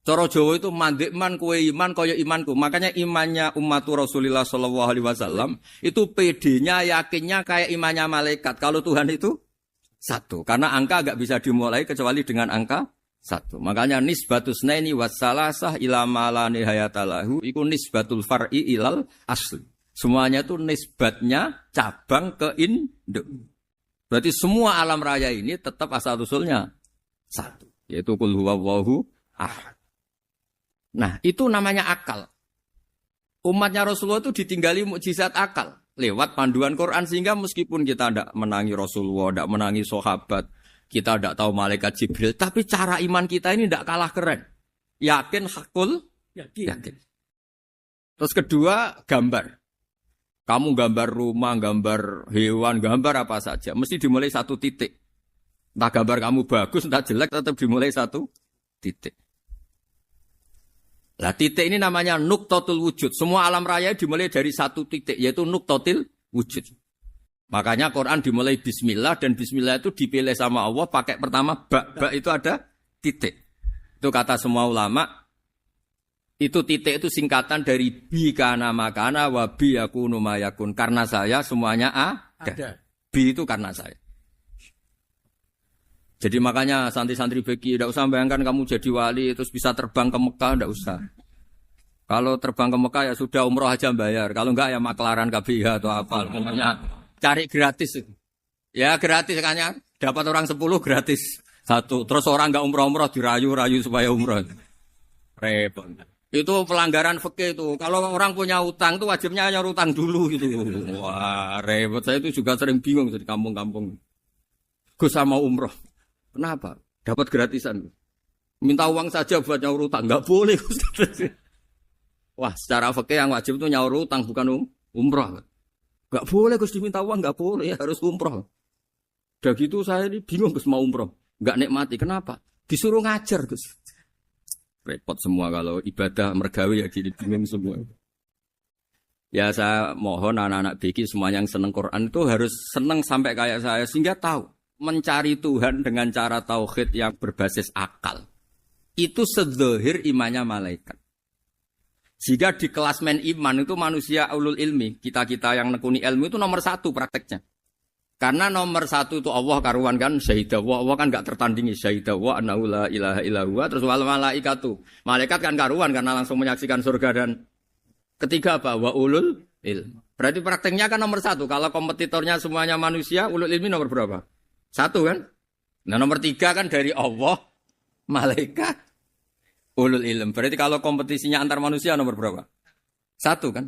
Cara Jawa itu mandekman kue iman kaya imanku. Makanya imannya umat Rasulullah SAW itu PD-nya yakinnya kayak imannya malaikat. Kalau Tuhan itu 1. Karena angka agak bisa dimulai kecuali dengan angka 1. Makanya nisbatus naini wassalasah ila ma la nihayata lahu iku nisbatul far'i ilal asli. Semuanya itu nisbatnya cabang ke induk. Berarti semua alam raya ini tetap asal usulnya 1, yaitu qul huwallahu ahad. Nah, itu namanya akal. Umatnya Rasulullah itu ditinggali mukjizat akal lewat panduan Quran sehingga meskipun kita tidak menangi Rasulullah, tidak menangi sahabat, kita tidak tahu malaikat Jibril, tapi cara iman kita ini tidak kalah keren. Yakin, hakul, yakin. Terus kedua, gambar. Kamu gambar rumah, gambar hewan, gambar apa saja, mesti dimulai 1 titik. Entah gambar kamu bagus, entah jelek, tetap dimulai 1 titik. Nah, titik ini namanya nuqtatul wujud. Semua alam raya dimulai dari 1 titik, yaitu nuqtatil wujud. Makanya Quran dimulai bismillah, dan bismillah itu dipilih sama Allah pakai pertama ba itu ada titik. Itu kata semua ulama. Itu titik itu singkatan dari bi kana makana wa bi yakunu mayakun. Karena saya semuanya ada. Bi itu karena saya. Jadi makanya santri-santri beki tidak usah bayangkan kamu jadi wali terus bisa terbang ke Mekah, tidak usah. Kalau terbang ke Mekah ya sudah umroh aja bayar. Kalau enggak ya maklaran KBH atau apa. Pokoknya cari gratis. Ya gratis kan ya. Dapat orang 10 gratis. 1. Terus orang enggak umroh-umroh dirayu-rayu supaya umroh. Repot. Itu pelanggaran fikih itu. Kalau orang punya utang itu wajibnya nyaur utang dulu gitu. Wah, repot. Saya itu juga sering bingung di kampung-kampung. Gus sama umroh. Kenapa? Dapat gratisan. Minta uang saja buat nyaur utang. Enggak boleh. Wah, secara fikih yang wajib itu nyaur utang bukan umroh. Enggak boleh Gus diminta uang, enggak boleh, harus umroh. Udah gitu saya ini bingung Gus mau umroh. Enggak nikmati. Kenapa? Disuruh ngajar Gus. Repot semua kalau ibadah mergawe ya gini bingung semua. Ya saya mohon anak-anak BK semuanya yang seneng Quran itu harus seneng sampai kayak saya sehingga tahu mencari Tuhan dengan cara tauhid yang berbasis akal. Itu sedzahir imannya malaikat. Jika di klasmen iman itu manusia ulul ilmi, kita-kita yang nekuni ilmu itu nomor 1 prakteknya. Karena nomor 1 itu Allah karuan kan, syahidah Allah kan gak tertandingi, syahidah wa annahu la ilaha illallah, terus wal malaikatu. Malaikat kan karuan karena langsung menyaksikan surga dan ketiga apa? Wa ulul ilmi. Berarti prakteknya kan nomor 1. Kalau kompetitornya semuanya manusia, ulul ilmi nomor berapa? 1 kan? Nah nomor 3 kan dari Allah, malaikat, ulul ilm. Berarti kalau kompetisinya antar manusia nomor berapa? 1 kan?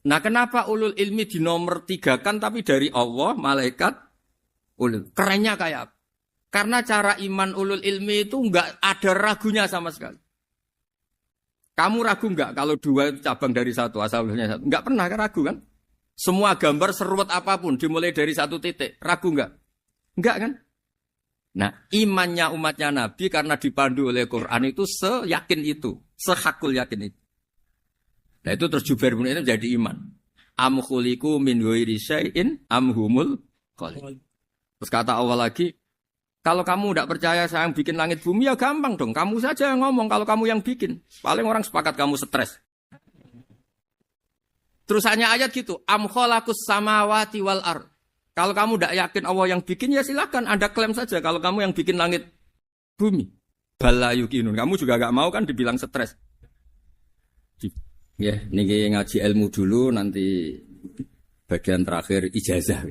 Nah kenapa ulul ilmi di nomor 3 kan tapi dari Allah, malaikat, ulul. Kerennya kayak apa? Karena cara iman ulul ilmi itu enggak ada ragunya sama sekali. Kamu ragu enggak kalau 2 itu cabang dari 1, asalnya 1? Enggak pernah kan ragu kan? Semua gambar seruat apapun dimulai dari 1 titik. Ragu enggak? Enggak kan? Nah, imannya umatnya Nabi karena dipandu oleh Quran itu seyakin itu, sehakul yakin itu. Nah, itu terus Jubair bin itu jadi iman. Am khuliqu min ghairi syai'in am humul khaliq. Terus kata Allah lagi, kalau kamu tidak percaya saya yang bikin langit bumi ya gampang dong. Kamu saja yang ngomong kalau kamu yang bikin. Paling orang sepakat kamu stres. Terus hanya ayat gitu, am khalaqus samawati wal ardh. Kalau kamu tidak yakin Allah yang bikin, ya silahkan Anda klaim saja. Kalau kamu yang bikin langit bumi. Bala yukinun. Kamu juga gak mau kan dibilang stres. Ya, ini ngaji ilmu dulu, nanti bagian terakhir ijazah.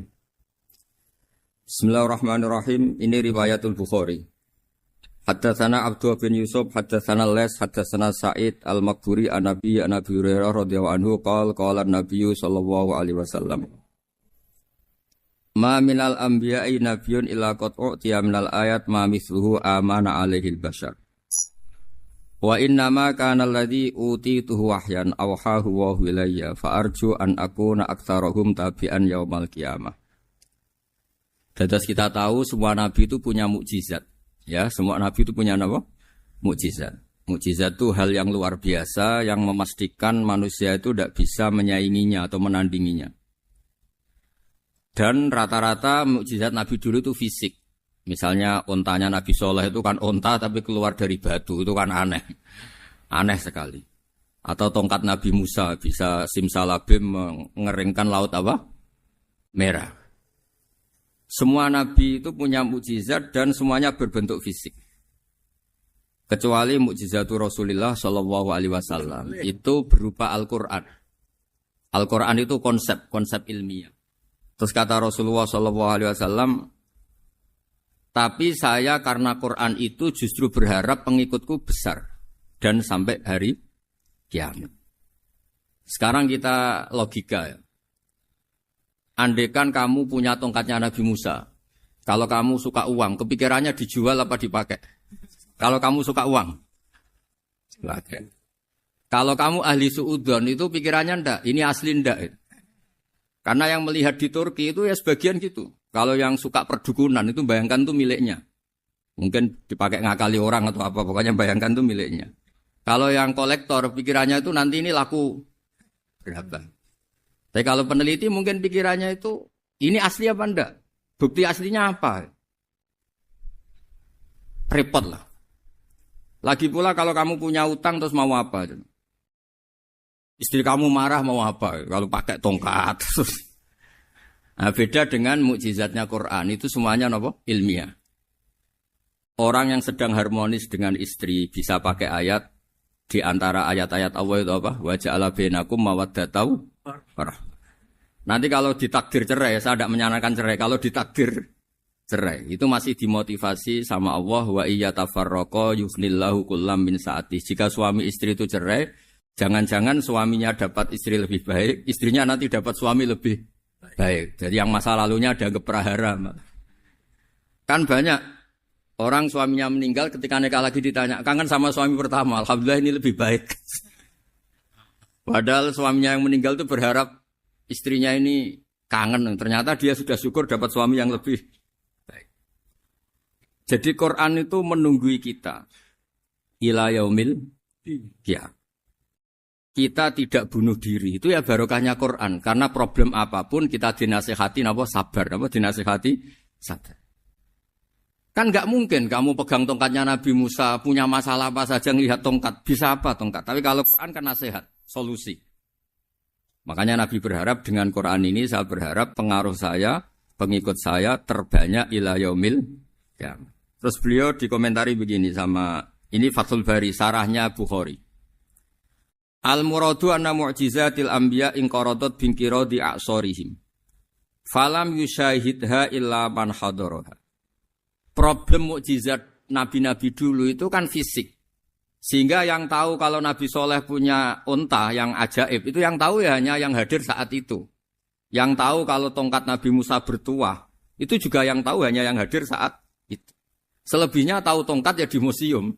Bismillahirrahmanirrahim. Ini riwayatul Bukhari. Haddatsana Abdullah bin Yusuf, haddatsana Les, haddatsana Sa'id al-Maqburi an-Nabi Hurairah radhiyallahu anhu qala an-Nabi sallallahu alaihi wasallam. Ma minal anbiya'i nabiyyun illa qad u'tiya minal ayat ma mithluhu amana alaihil bashar. Wa innama kana alladhi utituhu wahyan awhahu wa ilayya fa arju an akuna aktsarahum tabi'an yaumal qiyamah. Dados kita tahu semua nabi itu punya mukjizat. Ya, semua nabi itu punya apa? Mukjizat. Mukjizat itu hal yang luar biasa yang memastikan manusia itu tidak bisa menyainginya atau menandinginya. Dan rata-rata mukjizat Nabi dulu itu fisik. Misalnya ontanya Nabi Soleh itu kan onta tapi keluar dari batu, itu kan aneh. Aneh sekali. Atau tongkat Nabi Musa bisa simsalabim mengeringkan laut apa? Merah. Semua Nabi itu punya mukjizat dan semuanya berbentuk fisik. Kecuali mukjizatul Rasulullah Shallallahu Alaihi Wasallam itu berupa Al-Quran. Al-Quran itu konsep ilmiah. Terus kata Rasulullah SAW, tapi saya karena Quran itu justru berharap pengikutku besar dan sampai hari kiamat. Sekarang kita logika ya. Andaikan kamu punya tongkatnya Nabi Musa, kalau kamu suka uang, kepikirannya dijual apa dipakai? Kalau kamu suka uang, pakai. Kalau kamu ahli suudon itu pikirannya ndak, ini asli ndak. Karena yang melihat di Turki itu ya sebagian gitu. Kalau yang suka perdukunan itu bayangkan itu miliknya. Mungkin dipakai ngakali orang atau apa, pokoknya bayangkan itu miliknya. Kalau yang kolektor pikirannya itu nanti ini laku berapa. Tapi kalau peneliti mungkin pikirannya itu ini asli apa enggak? Bukti aslinya apa? Repot lah. Lagi pula kalau kamu punya utang terus mau apa? Istri kamu marah mau apa? Kalau pakai tongkat. Nah, beda dengan mukjizatnya Quran itu semuanya apa? Ilmiah. Orang yang sedang harmonis dengan istri bisa pakai ayat di antara ayat-ayat Allah itu apa? Wa ja'ala bainakum mawaddatan warahmah. Nanti kalau ditakdir cerai, saya tidak menyarankan cerai. Kalau ditakdir cerai, itu masih dimotivasi sama Allah wa iyyatafarraqa yughnillahu kullam min sa'ati. Jika suami istri itu cerai, jangan-jangan suaminya dapat istri lebih baik, istrinya nanti dapat suami lebih baik. Jadi yang masa lalunya ada keprahara. Kan banyak orang suaminya meninggal ketika nikah lagi ditanya, kangen sama suami pertama, alhamdulillah ini lebih baik. Padahal suaminya yang meninggal itu berharap istrinya ini kangen, ternyata dia sudah syukur dapat suami yang lebih baik. Jadi Quran itu menunggui kita ila yaumil qiyamah. Kita tidak bunuh diri. Itu ya barokahnya Quran. Karena problem apapun kita dinasihati apa sabar, apa dinasihati sabar. Kan nggak mungkin kamu pegang tongkatnya Nabi Musa, punya masalah apa saja ngelihat tongkat, bisa apa tongkat. Tapi kalau Quran kan nasihat, solusi. Makanya Nabi berharap dengan Quran ini, saya berharap pengaruh saya, pengikut saya terbanyak ila yaumil qiyamah. Terus beliau dikomentari begini sama, ini Fathul Bari, sarahnya Bukhari. Al-muradu anna mu'jizatil anbiya inqaradat binqiradi a'sorihim. Falam yusyahidha illa man hadaraha. Problem mukjizat nabi-nabi dulu itu kan fisik. Sehingga yang tahu kalau Nabi Soleh punya unta yang ajaib, itu yang tahu ya hanya yang hadir saat itu. Yang tahu kalau tongkat Nabi Musa bertuah, itu juga yang tahu hanya yang hadir saat itu. Selebihnya tahu tongkat ya di museum.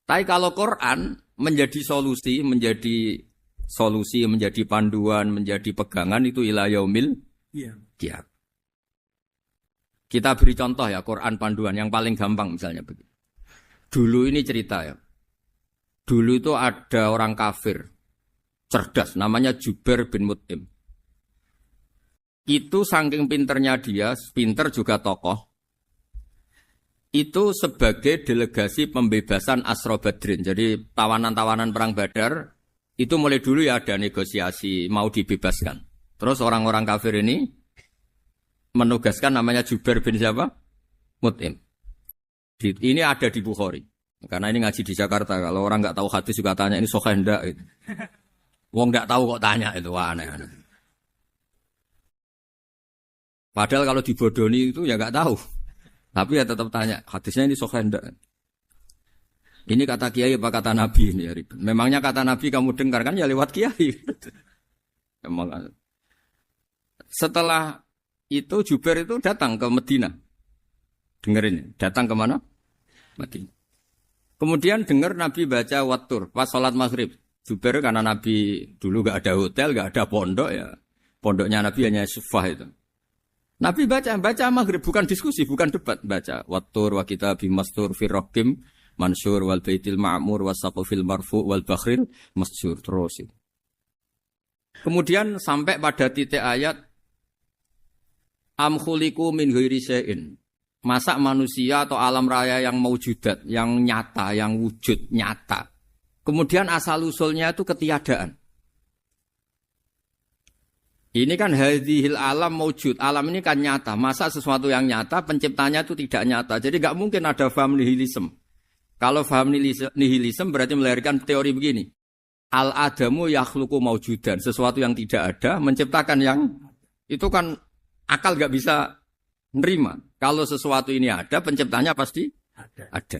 Tapi kalau Quran menjadi solusi, menjadi panduan, menjadi pegangan itu ila yaumil qiyamah. Kita beri contoh ya Quran panduan yang paling gampang misalnya begini. Dulu ini cerita ya. Dulu itu ada orang kafir cerdas namanya Jubair bin Mut'im. Itu saking pinternya dia, pinter juga tokoh. Itu sebagai delegasi pembebasan Asra Badrin. Jadi tawanan-tawanan perang Badar itu mulai dulu ya ada negosiasi mau dibebaskan. Terus orang-orang kafir ini menugaskan namanya Jubair bin siapa? Mut'im. Ini ada di Bukhari. Karena ini ngaji di Jakarta. Kalau orang nggak tahu hadis juga tanya ini sahih ndak gitu. Wong nggak tahu kok tanya itu aneh-aneh. Padahal kalau dibodoni itu ya nggak tahu. Tapi ya tetap tanya, hadisnya ini sahih ndak? Ini kata kiai apa kata nabi ini ya ribet. Memangnya kata nabi kamu dengar kan ya lewat kiai. Emang. Setelah itu Jubair itu datang ke Medina. Dengerin, datang ke mana? Medina. Kemudian dengar Nabi baca Wattur pas sholat maghrib. Jubair karena Nabi dulu gak ada hotel, gak ada pondok ya. Pondoknya Nabi hanya sufah itu. Nabi baca maghrib, bukan diskusi, bukan debat. Baca Wattur wa kitabi mastur firrokim mansur wal baitil ma'mur wasaqufil marfu wal bakhril masjur. Terus itu. Kemudian sampai pada titik ayat am khuliqu min ghairi syai'in. Masa manusia atau alam raya yang maujudat, yang nyata, yang wujud nyata. Kemudian asal-usulnya itu ketiadaan. Ini kan hadhil alam maujud. Alam ini kan nyata. Masa sesuatu yang nyata, penciptanya itu tidak nyata. Jadi gak mungkin ada faham nihilisme. Kalau faham nihilisme berarti melahirkan teori begini. Al-adamu yakhluqu maujudan. Sesuatu yang tidak ada, menciptakan yang... Itu kan akal gak bisa nerima. Kalau sesuatu ini ada, penciptanya pasti ada.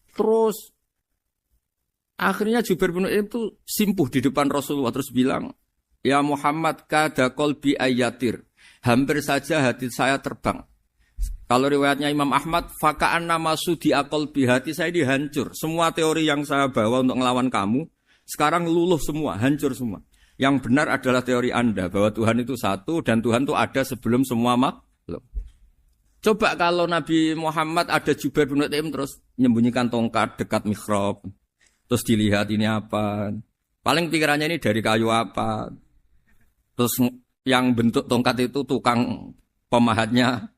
Terus akhirnya Jubair bin Mut'im itu simpuh di depan Rasulullah terus bilang, "Ya Muhammad kada qalbi ayatir." Hampir saja hati saya terbang. Kalau riwayatnya Imam Ahmad, faka'anna masudi aqalbi, hati saya dihancur. Semua teori yang saya bawa untuk ngelawan kamu sekarang luluh semua, hancur semua. Yang benar adalah teori Anda bahwa Tuhan itu satu dan Tuhan itu ada sebelum semua makhluk. Coba kalau Nabi Muhammad ada Jubair bin Mut'im terus menyembunyikan tongkat dekat mihrab. Terus dilihat ini apa. Paling pikirannya ini dari kayu apa. Terus yang bentuk tongkat itu tukang pemahatnya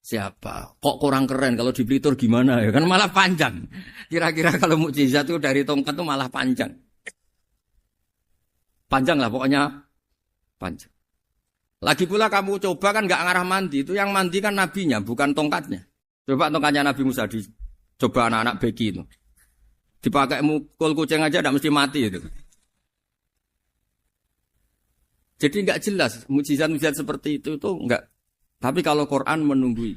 Siapa? Kok kurang keren kalau di Blitur gimana ya? Kan malah panjang. Kira-kira kalau mukjizat itu dari tongkat itu malah panjang. Panjang lah pokoknya panjang. Lagi pula kamu coba kan nggak ngarah mandi. Itu yang mandi kan nabinya bukan tongkatnya. Coba tongkatnya Nabi Musa coba anak-anak beki itu. Dipakai mukul kucing aja tidak mesti mati itu. Jadi nggak jelas mukjizat-mukjizat seperti itu nggak. Tapi kalau Quran menunggui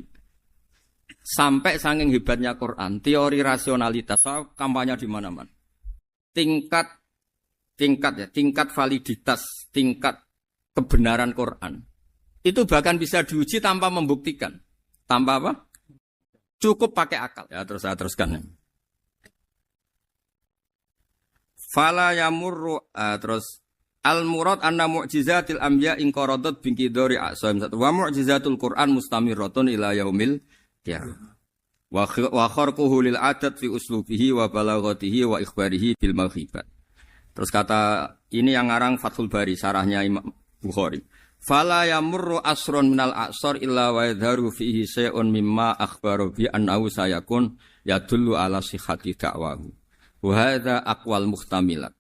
sampai saking hebatnya Quran, teori rasionalitas, kampanye di mana-mana. Tingkat validitas, tingkat kebenaran Quran itu bahkan bisa diuji tanpa membuktikan. Tanpa apa? Cukup pakai akal. Ya terus saya teruskan. Fala yamurru terus al-murad anna mu'jizatil anbiya in qaradat bin qidari a'sam wa mu'jizatul Qur'an mustamirratun ila yaumil qiyamah. Wa kharquhu lil adat fi uslubihi wa balaghatihi wa ikhbarihi bil maghibat. Terus kata ini yang ngarang Fathul Bari sarahnya Imam Bukhari. Fala yamurru asrun minal a'sar illa wa yadharu fihi shay'un mimma akhbaru bi annahu sayakun yadullu ala sihhati da'wahu. Wa hadza aqwal muhtamilat.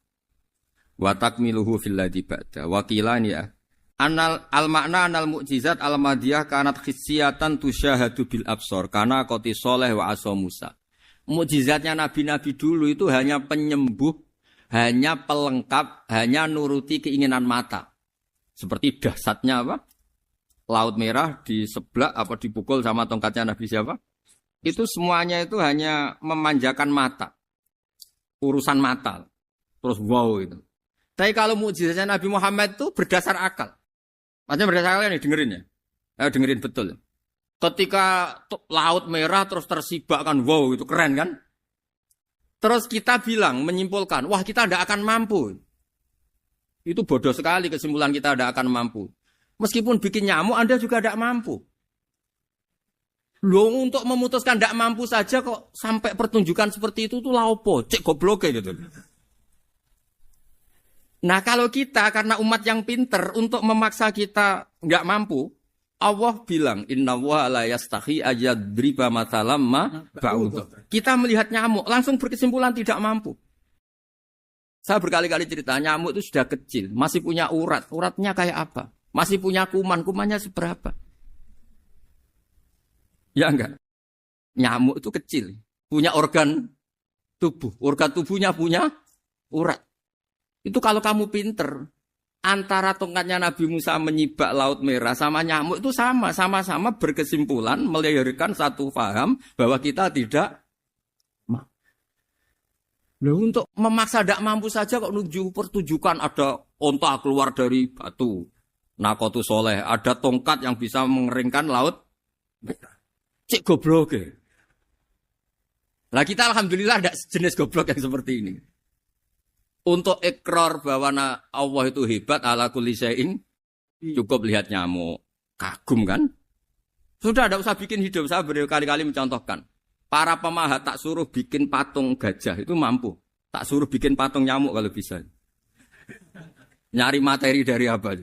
Wa takmiluhu fil ladzi ba'da wa qilani ya anal al makna anal mukjizat al madiyah kanat khissiyatan tusyahadu bil absar kana qati soleh wa asa Musa. Mukjizatnya nabi-nabi dulu itu hanya penyembuh, hanya pelengkap, hanya nuruti keinginan mata. Seperti dahsyatnya apa? Laut Merah di sebelah apa dipukul sama tongkatnya Nabi siapa? Itu semuanya itu hanya memanjakan mata. Urusan mata. Terus wow itu. Tapi kalau mukjizatnya Nabi Muhammad itu berdasar akal. Maksudnya berdasar akal nih dengerin ya. Dengerin betul. Ketika Laut Merah terus tersibak kan wow itu keren kan. Terus kita bilang menyimpulkan wah kita tidak akan mampu. Itu bodoh sekali kesimpulan kita tidak akan mampu. Meskipun bikin nyamuk Anda juga tidak mampu. Loh untuk memutuskan tidak mampu saja kok sampai pertunjukan seperti itu tuh laopo cek goblok gitu. Nah kalau kita karena umat yang pinter untuk memaksa kita nggak mampu, Allah bilang Inna wa la yastahi ayadriba mathalam ma ba'ud. Kita melihat nyamuk langsung berkesimpulan tidak mampu. Saya berkali-kali cerita nyamuk itu sudah kecil, masih punya urat, uratnya kayak apa? Masih punya kuman, kumannya seberapa? Ya enggak? Nyamuk itu kecil, punya organ tubuhnya punya urat. Itu kalau kamu pinter, antara tongkatnya Nabi Musa menyibak Laut Merah sama nyamuk itu sama-sama berkesimpulan melahirkan satu faham bahwa kita tidak mampu. Loh untuk memaksa tidak mampu saja kok nuju pertunjukan ada onta keluar dari batu. Nakotu soleh, ada tongkat yang bisa mengeringkan Laut Merah. Cik goblok ya. Lah kita alhamdulillah ada jenis goblok yang seperti ini. Untuk ikrar bahwa Allah itu hebat ala kulli syai'in cukup lihat nyamuk. Kagum kan? Sudah tidak usah bikin hidup. Saya berkali-kali mencontohkan. Para pemahat tak suruh bikin patung gajah itu mampu. Tak suruh bikin patung nyamuk kalau bisa. Nyari materi dari apa?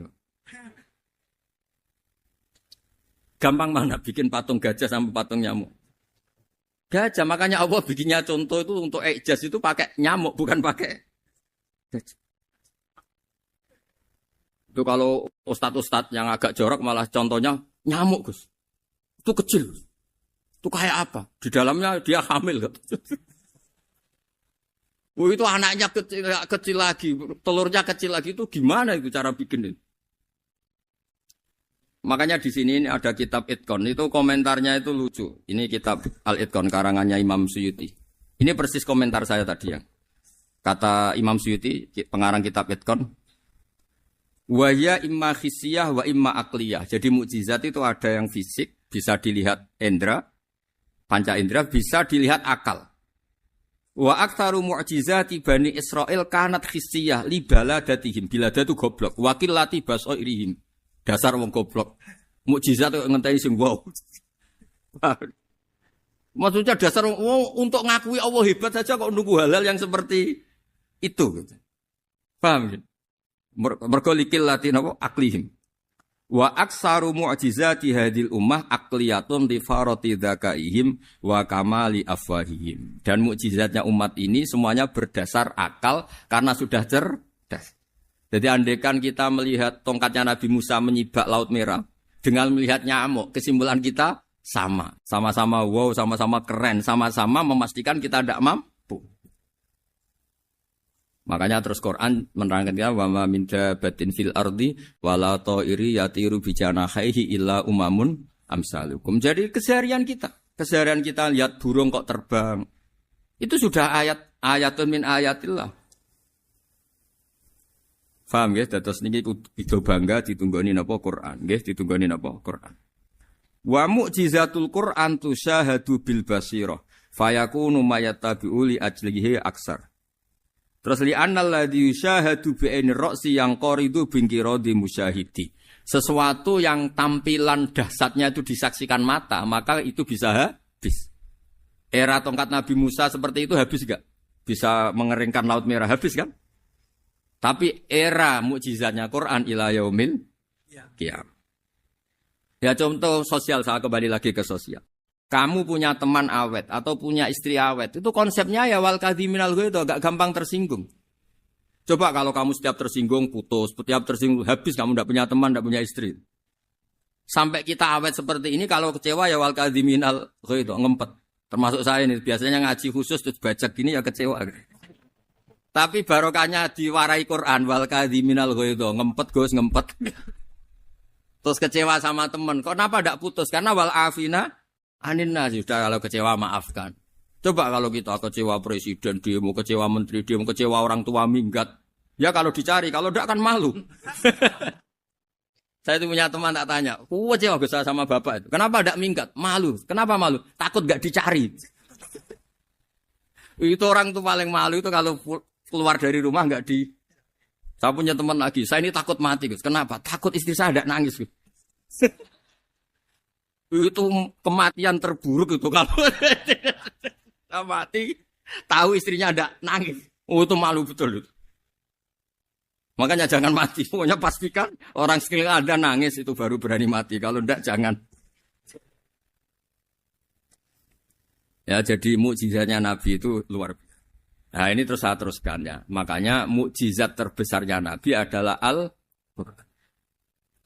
Gampang mana bikin patung gajah sama patung nyamuk? Gajah, makanya Allah bikinnya contoh itu untuk ijaz itu pakai nyamuk bukan pakai. Itu kalau ustadz-ustadz yang agak jorok malah contohnya nyamuk Gus. Itu kecil. Itu kayak apa? Di dalamnya dia hamil. Itu anaknya kecil lagi, telurnya kecil lagi itu gimana itu cara bikin itu? Makanya di sini ada kitab Itqan itu komentarnya itu lucu. Ini kitab Al-Itqan karangannya Imam Suyuti. Ini persis komentar saya tadi ya. Kata Imam Suyuti, pengarang kitab Itqan, wa ya imma khissiyah wa imma aqliyah. Jadi mukjizat itu ada yang fisik, bisa dilihat indra, panca indra, bisa dilihat akal. Wa aktsaru mu'jizati Bani Israil kanat khissiyah li baladatihim. Bilada itu goblok, wakillati basairihim. Dasar wong goblok. Mukjizat kok ngenteni sing wow. Maksudnya dasar untuk ngakui Allah hebat saja kok nunggu halal yang seperti itu gitu. Paham gitu? Mergo likil latin apa aklihim. Wa aksaru mu'jizati hadil ummah aqliyatun li farati dzakaihim wa kamali afwahihim. Dan mukjizatnya umat ini semuanya berdasar akal karena sudah cerdas. Jadi andaikan kita melihat tongkatnya Nabi Musa menyibak Laut Merah dengan melihat nyamuk, kesimpulan kita sama. Sama-sama wow, sama-sama keren, sama-sama memastikan kita tidak mampu. Makanya terus Quran menerangkan kita wa ma min dabatin fil ardi wala ta'iri yatiru bi janahihi illa umamun amsalukum. Jadi keseharian kita lihat burung kok terbang. Itu sudah ayatun min ayatillah. Paham nggih? Dados niki kudu bangga ditunggoni napa Quran, nggih ditunggoni napa Quran. Wa mu'jizatul Quran tusyahadu bil basirah fayakunu mayattabi'u li ajlihi aksar. Terus li annal ladzi yusyahadu bi ainir ra'si yang qaridu bingkiradi musyahidi. Sesuatu yang tampilan dahsyatnya itu disaksikan mata, maka itu bisa habis. Era tongkat Nabi Musa seperti itu habis enggak? Bisa mengeringkan Laut Merah, habis kan? Tapi era mukjizatnya Quran ila yaumil qiyamah. Ya contoh sosial, saya kembali lagi ke sosial. Kamu punya teman awet atau punya istri awet, itu konsepnya ya wal kadhiminal ghaidh, agak gampang tersinggung. Coba kalau kamu setiap tersinggung putus, setiap tersinggung habis, kamu tidak punya teman, tidak punya istri. Sampai kita awet seperti ini, kalau kecewa ya wal kadhiminal ghaidh, ngempet. Termasuk saya ini, biasanya ngaji khusus terus baca gini ya kecewa. Tapi barokahnya diwarai Quran wal kadhiminal ghaidh, ngempet Gus, ngempet. Terus kecewa sama teman, kok kenapa tidak putus? Karena wal afina Aninna sudah, kalau kecewa maafkan. Coba kalau kita kecewa presiden demo, kecewa menteri demo, kecewa orang tua minggat. Ya kalau dicari, kalau tidak kan malu. Saya itu punya teman tak tanya, kecewa besar sama bapak itu. Kenapa tidak minggat? Malu. Kenapa malu? Takut gak dicari. Itu orang tuh paling malu itu kalau keluar dari rumah gak di. Saya punya teman lagi, saya ini takut mati. Kenapa? Takut istri saya tidak nangis. Itu kematian terburuk itu kalau mati tahu istrinya ada nangis. Oh itu malu betul itu. Makanya jangan mati. Pokoknya pastikan orang sekeliling ada nangis itu baru berani mati. Kalau enggak jangan. Ya jadi mukjizatnya Nabi itu luar biasa. Nah ini terus saya teruskan ya. Makanya mukjizat terbesarnya Nabi adalah Al-Quran.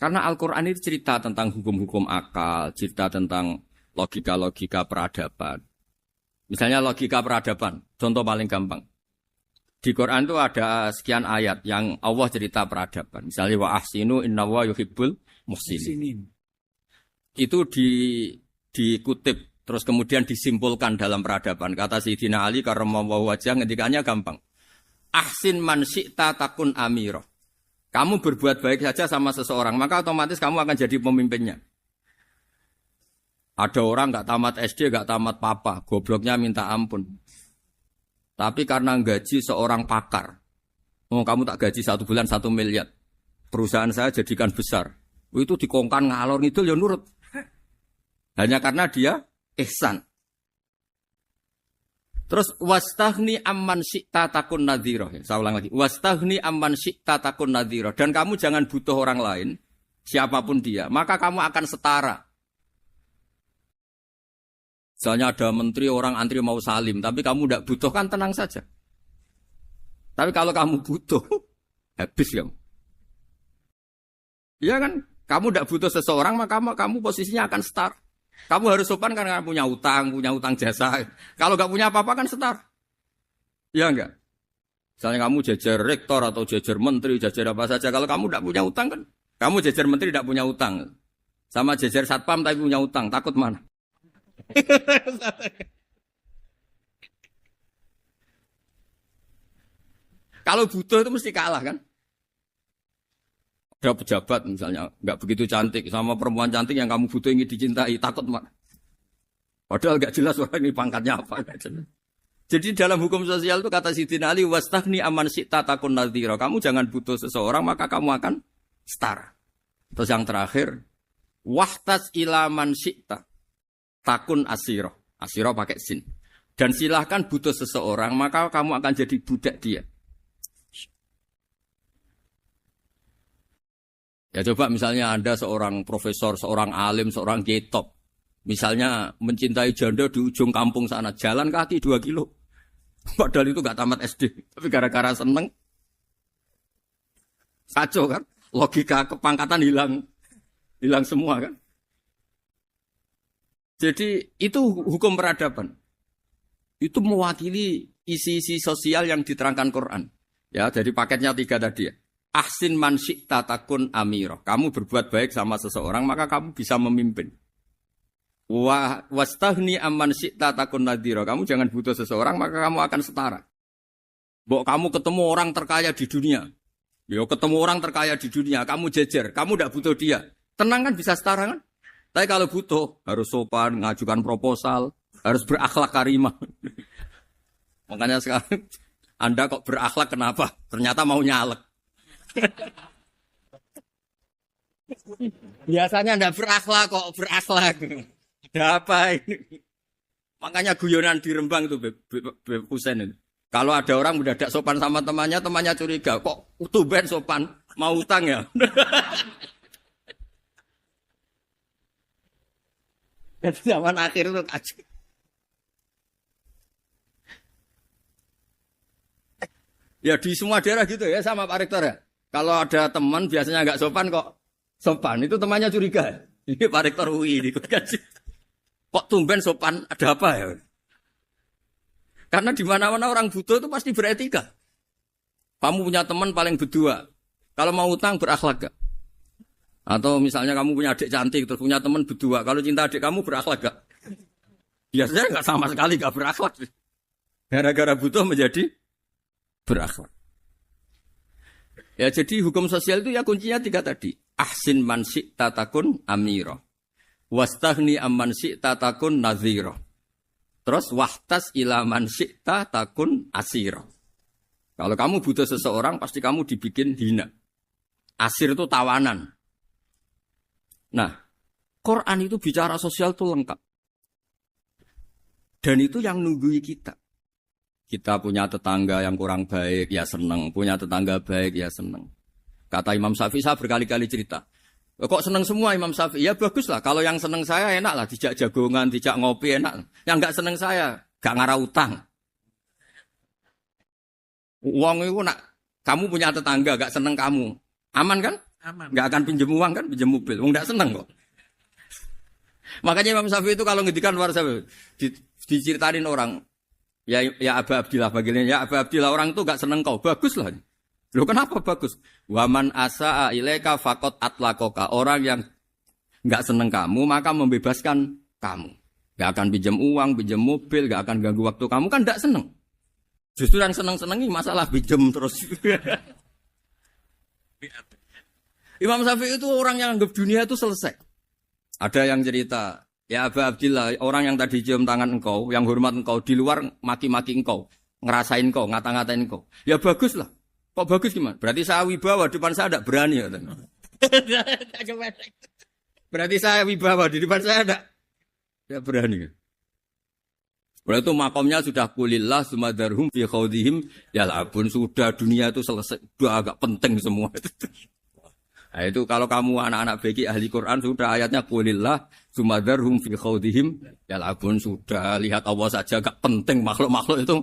Karena Al-Quran itu cerita tentang hukum-hukum akal, cerita tentang logika-logika peradaban. Misalnya logika peradaban, contoh paling gampang. Di Quran itu ada sekian ayat yang Allah cerita peradaban. Misalnya wa ahsinu innallaha yuhibbul muhsinin. Itu dikutip, terus kemudian disimpulkan dalam peradaban. Kata Sayyidina Ali karramallahu wajhah ngendikannya gampang. Ahsin man syi'ta takun amirah. Kamu berbuat baik saja sama seseorang, maka otomatis kamu akan jadi pemimpinnya. Ada orang nggak tamat SD, nggak tamat papa, gobloknya minta ampun. Tapi karena gaji seorang pakar, oh kamu tak gaji 1 bulan 1 miliar, perusahaan saya jadikan besar. Itu dikongkan ngalor ngidul ya nurut. Hanya karena dia ihsan. Terus wastaghni amman syi'ta takun nadhira. Saya ulang lagi. Wastaghni amman syi'ta takun nadhira. Dan kamu jangan butuh orang lain, siapapun dia, maka kamu akan setara. Misalnya ada menteri orang antri mau salim, tapi kamu tidak butuh, kan tenang saja. Tapi kalau kamu butuh, habis kamu. Iya kan? Kamu tidak butuh seseorang, maka kamu posisinya akan setara. Kamu harus sopan karena punya utang jasa. Kalau nggak punya apa-apa kan setar. Ya enggak? Misalnya kamu jajar rektor atau jajar menteri, jajar apa saja. Kalau kamu nggak punya utang kan, kamu jajar menteri nggak punya utang. Sama jajar satpam tapi punya utang, takut mana? Kalau butuh itu mesti kalah kan? Ada pejabat misalnya nggak begitu cantik sama perempuan cantik yang kamu butuh ingin dicintai, takut mana? Padahal nggak jelas orang ini pangkatnya apa. Jadi dalam hukum sosial itu kata Sayyidina Ali wastaghni amman syi'ta takun nadhira. Kamu jangan butuh seseorang maka kamu akan setara. Terus yang terakhir wahtas ila man syi'ta takun asira. Asira pakai sin. Dan silahkan butuh seseorang maka kamu akan jadi budak dia. Ya coba misalnya Anda seorang profesor, seorang alim, seorang kiai top. Misalnya mencintai janda di ujung kampung sana, jalan kaki 2 kilo. Padahal itu gak tamat SD. Tapi gara-gara seneng, kacau kan? Logika kepangkatan hilang semua kan? Jadi itu hukum peradaban. Itu mewakili isi-isi sosial yang diterangkan Quran. Ya, jadi paketnya 3 tadi ya. Ahsin man syi'ta takun amiroh. Kamu berbuat baik sama seseorang, maka kamu bisa memimpin. Wastahni amman syi'ta takun nadhiro. Kamu jangan butuh seseorang, maka kamu akan setara. Mbok kamu ketemu orang terkaya di dunia. Yo ketemu orang terkaya di dunia, kamu jejer, kamu tidak butuh dia. Tenang kan, bisa setara kan? Tapi kalau butuh, harus sopan, ngajukan proposal, harus berakhlak karimah. Makanya sekarang, Anda kok berakhlak kenapa? Ternyata mau nyalek. Biasanya Anda berakhlak kok berakhlak. Ada apa ini? Makanya guyonan di Rembang itu Beb Husein itu. Kalau ada orang mendadak sopan sama temannya curiga. Kok tumben sopan? Mau utang ya? Dan zaman akhir itu kacau. Ya di semua daerah gitu ya sama Pak Rektor ya. Kalau ada teman biasanya nggak sopan kok sopan, itu temannya curiga. Ini Pak Rektor UI ikut kaji. Kok tumben sopan, ada apa ya? Karena di mana-mana orang butuh itu pasti beretika. Kamu punya teman paling berdua. Kalau mau utang berakhlak gak? Atau misalnya kamu punya adik cantik terus punya teman berdua. Kalau cinta adik kamu berakhlak gak? Biasanya nggak sama sekali gak berakhlak. Gara-gara butuh menjadi berakhlak. Ya jadi hukum sosial itu ya kuncinya 3 tadi. Ahsin man syi'ta takun amiro. Wastahni amman syi'ta takun nadhiro. Terus wahtas ila man syi'ta takun asiro. Kalau kamu butuh seseorang pasti kamu dibikin hina. Asir itu tawanan. Nah, Quran itu bicara sosial itu lengkap. Dan itu yang nunggui kita. Kita punya tetangga yang kurang baik, ya seneng. Punya tetangga baik, ya seneng. Kata Imam Syafi'i, saya berkali-kali cerita. Kok seneng semua Imam Syafi'i? Ya bagus lah. Kalau yang seneng saya enak lah. Dijak jagongan, dijak ngopi enak. Yang gak seneng saya, gak ngarah utang. Uang itu nak, kamu punya tetangga gak seneng kamu. Aman kan? Aman. Gak akan pinjem uang kan, pinjem mobil. Uang gak seneng kok. Makanya Imam Syafi'i itu kalau ngedikan luar Syafi'i, diceritain orang. Ya Aba Abdillah bagiannya, ya Aba Abdillah orang itu gak seneng kau. Bagus lah. Loh kenapa bagus? Waman asa'a ilaika faqad atlaqaka. Orang yang gak seneng kamu maka membebaskan kamu. Gak akan pinjam uang, pinjam mobil, gak akan ganggu waktu kamu kan gak seneng. Justru yang seneng-senengi masalah pinjam terus. Imam Syafi'i itu orang yang anggap dunia itu selesai. Ada yang cerita, ya Aba Abdillah, orang yang tadi cium tangan engkau, yang hormat engkau, di luar maki-maki engkau, ngerasain engkau, ngata-ngatain engkau. Ya bagus lah. Kok bagus gimana? Berarti saya wibawa, depan saya tidak berani. Ya, berarti saya wibawa, di depan saya tidak berani. Berarti itu makomnya sudah kulillah, sumadarhum, fi khawdihim, yal'abun. Sudah dunia itu selesai, sudah agak penting semua. Nah itu kalau kamu anak-anak beki ahli Quran sudah ayatnya kulillah sumadarhum fi khawdihim yal'abun. Sudah lihat Allah saja agak penting, makhluk-makhluk itu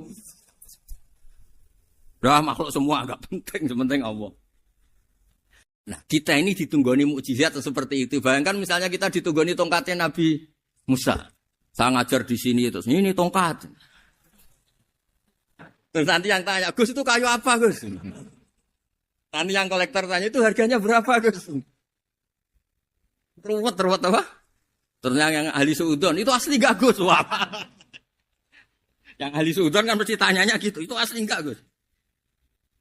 udah makhluk semua agak penting, sepenting Allah. Nah kita ini ditunggoni mukjizat seperti itu. Bayangkan misalnya kita ditunggoni tongkatnya Nabi Musa. Saya ngajar di sini terus ini tongkat. Terus nanti yang tanya, Gus itu kayu apa Gus? Nanti yang kolektor tanya itu harganya berapa Gus? Ruwet apa? Ternyata yang ahli suudon itu asli gak Gus? Wah. Yang ahli suudon kan mesti tanyanya gitu, itu asli gak Gus?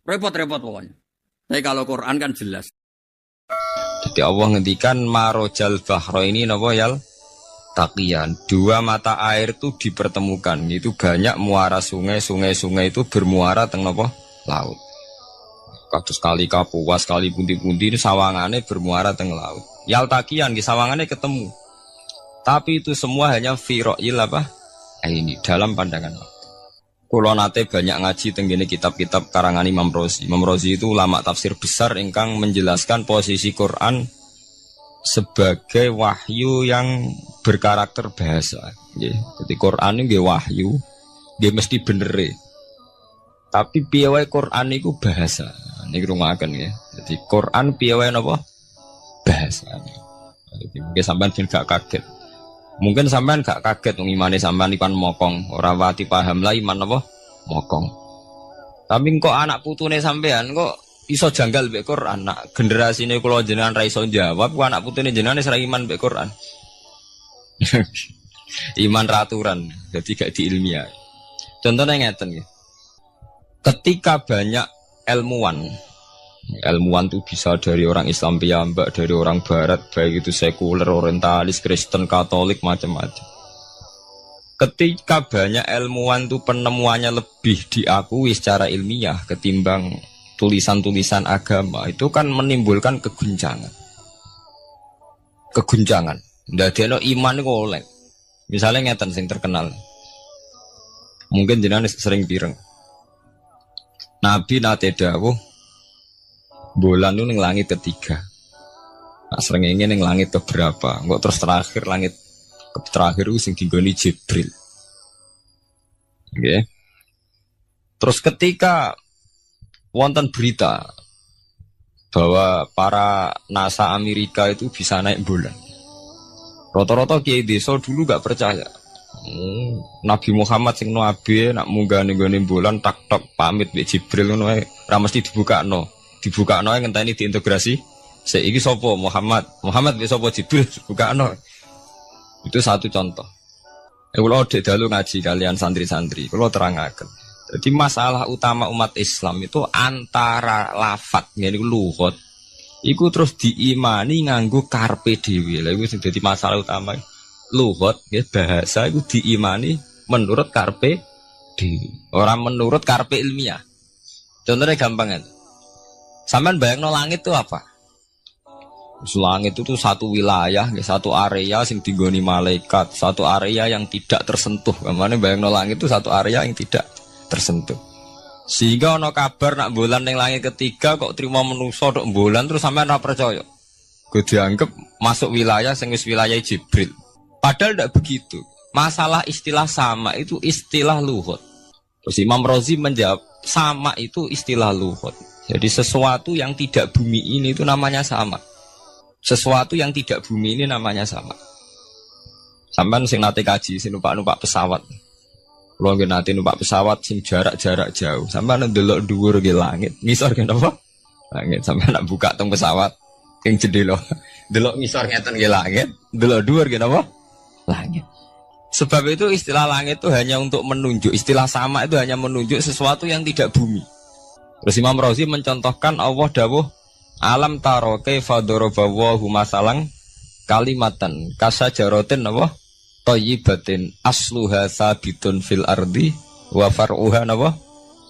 Repot-repot pokoknya. Tapi kalau Quran kan jelas. Jadi Allah ngendikan marojal bahro ini napa yal taqiyan. 2 mata air itu dipertemukan. Itu banyak muara sungai itu bermuara teng napa laut. Kados kali Kapuas, kali pundi-pundi ini sawangannya bermuara teng laut. Yal taqiyan di sawangannya ketemu. Tapi itu semua hanya fi ra'yil apa? Ini dalam pandangan Allah. Kulo nate banyak ngaji tenggene kitab-kitab karangan Imam Razi. Imam Razi itu ulama tafsir besar ingkang menjelaskan posisi Quran sebagai wahyu yang berkarakter bahasa. Jadi Quran ini wahyu, dia mesti bener. Tapi piye wae Quran itu bahasa. Niki rungaken ya. Jadi Quran piye wae napa? Bahasa. Jadi mungkin sampean gak kaget. Mungkin sampean gak kaget wong imane sampean ikan mokong, ora wati paham lah iman apa? Mokong. Tapi kok anak putune sampean kok iso janggal mbek Quran. Nak generasine kula jenengan ra iso jawab, kok anak putune jenengan wis ra iman mbek Quran. Iman raturan, jadi gak diilmiah. Contohnya ngeten nggih. Ketika banyak ilmuwan itu bisa dari orang Islam piyambak, dari orang Barat, baik itu sekuler, orientalis, Kristen, Katolik, macam-macam. Ketika banyak ilmuwan itu penemuannya lebih diakui secara ilmiah ketimbang tulisan-tulisan agama, itu kan menimbulkan keguncangan. Ndadekno iman iku oleh. Misalnya ngeten sing terkenal. Mungkin jenengan sering pireng. Nabi nate dawuh bulan itu ning langit ketiga. Nah, srengenge ning langit keberapa? Kok terus terakhir langit terakhir itu sing dinggoni Jibril. Oke. Terus ketika wonten berita bahwa para NASA Amerika itu bisa naik bulan. Rata-rata kiai desa dulu gak percaya. Nabi Muhammad sing nabi nak munggah ning gone bulan tak pamit mbek Jibril ngono ae ora mesti dibukakno ngenteni diintegrasi. Saiki sapa Muhammad mbek sapa Jibril dibukakno. Itu satu contoh. Kula dalu ngaji kalian santri-santri, kula terangaken. Jadi masalah utama umat Islam itu antara lafadz ngene lugat iku terus diimani nganggo karpe dhewe. Lha iku sing dadi masalah utama. Lugat ya bahasa itu diimani menurut karpe dhewe, orang menurut karpe ilmiah. Contohnya gampang kan. Sampean bayangno langit itu apa? Langit itu tuh satu wilayah, satu area sing dinggoni malaikat, satu area yang tidak tersentuh. Kamane bayangno langit itu satu area yang tidak tersentuh. Sehingga ana kabar nak bulan ning langit ketiga kok trimo manusa tok bulan terus sampean ora percaya. Gue dianggap masuk wilayah sing wis wilayah Jibril. Padahal tidak begitu. Masalah istilah sama itu istilah lughat. Terus Imam Razi menjawab sama itu istilah lughat. Jadi sesuatu yang tidak bumi ini itu namanya sama. Sesuatu yang tidak bumi ini namanya sama. Sampeyan sing nate kaji sing numpak pesawat. Kulo nggih nate numpak pesawat sing jarak-jarak jauh. Sampeyan ndelok dhuwur nggih langit. Ngisor nggih napa? Langit. Sampeyan nak buka teng pesawat ing jendela. Delok ngisor ngeten nggih langit, delok dhuwur nggih napa? Langit. Sebab itu istilah langit itu hanya untuk menunjuk, istilah sama itu hanya menunjuk sesuatu yang tidak bumi. Terus Imam Razi mencontohkan Allah dawuh alam taro kaifa daraballahu masalan kalimatan kasajaratin apa thayyibatin asluha sabitun fil ardi wa far'uha apa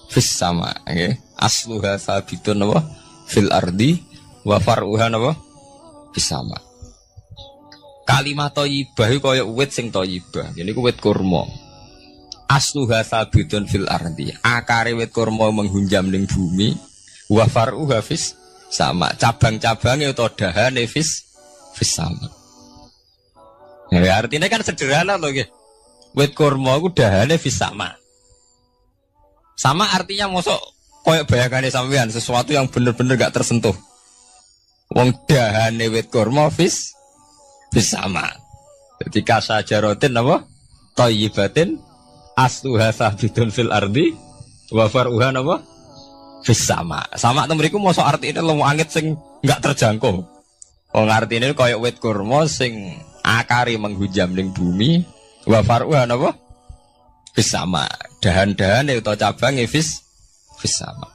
fis sama. Nggih. Asluha sabitun apa fil ardi wa far'uha apa fis sama. Kalimat thayyibah iku kaya wit sing thayyibah. Jadi ku wit kurma. Asluha sabitun fil ardi. Akare wit kurma menghunjam ning bumi. Wa far'uha fis sama. Cabang-cabangnya atau dahane fis sama. Ya artinya kan sederhana loh nggih. Wit kurma ku dahane fis sama. Sama artinya mosok koyo bayangane sampean sesuatu yang bener-bener gak tersentuh. Wong dahane wit kurma fis sama. Jadi kasajaratin apa? Thayyibatin asluha sabitun fil ardi wa far'uha apa? Fis sama. Sama to mriku mosok artine lemu angit sing enggak terjangkau. Wong artine kaya wit kurma sing akare menghujam ning bumi wa far'uha apa? Fis sama. Dahan-dahane utawa cabange fis sama.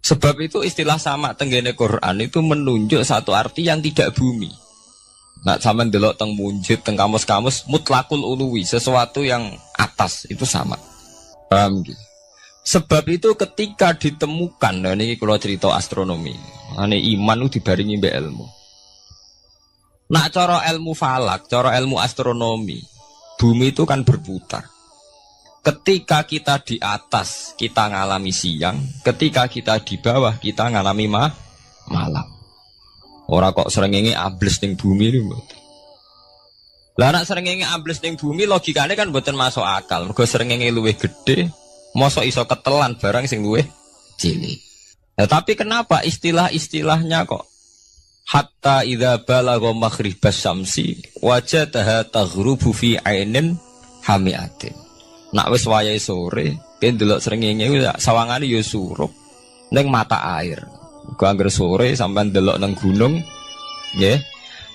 Sebab itu istilah sama tenggene Quran itu menunjuk satu arti yang tidak bumi. Nah, sampean delok teng munjid, teng kamus-kamus mutlakul uluwi, sesuatu yang atas itu sama. Paham gitu? Sebab itu ketika ditemukan, nah ini kalau cerita astronomi, ane iman itu dibaringi mbek ilmu. Nah, cara ilmu falak, cara ilmu astronomi, bumi itu kan berputar. Ketika kita di atas, kita ngalami siang. Ketika kita di bawah, kita ngalami malam. Ora kok srengenge ambles ning bumi niku. Lah nek srengenge ambles ning bumi logikane kan mboten masuk akal. Mergo srengenge luwih gedhe, mosok iso ketelan barang sing luwih cilik. Nah, tapi kenapa istilah-istilahnya kok hatta idza balagha maghribas syamsi wajadaha taghrubu fi ainin hamiatin. Nak wis wayahe sore, ben delok srengenge sawangane ya surup ning mata air. Gua anggere sore sampean delok nang gunung, nggih.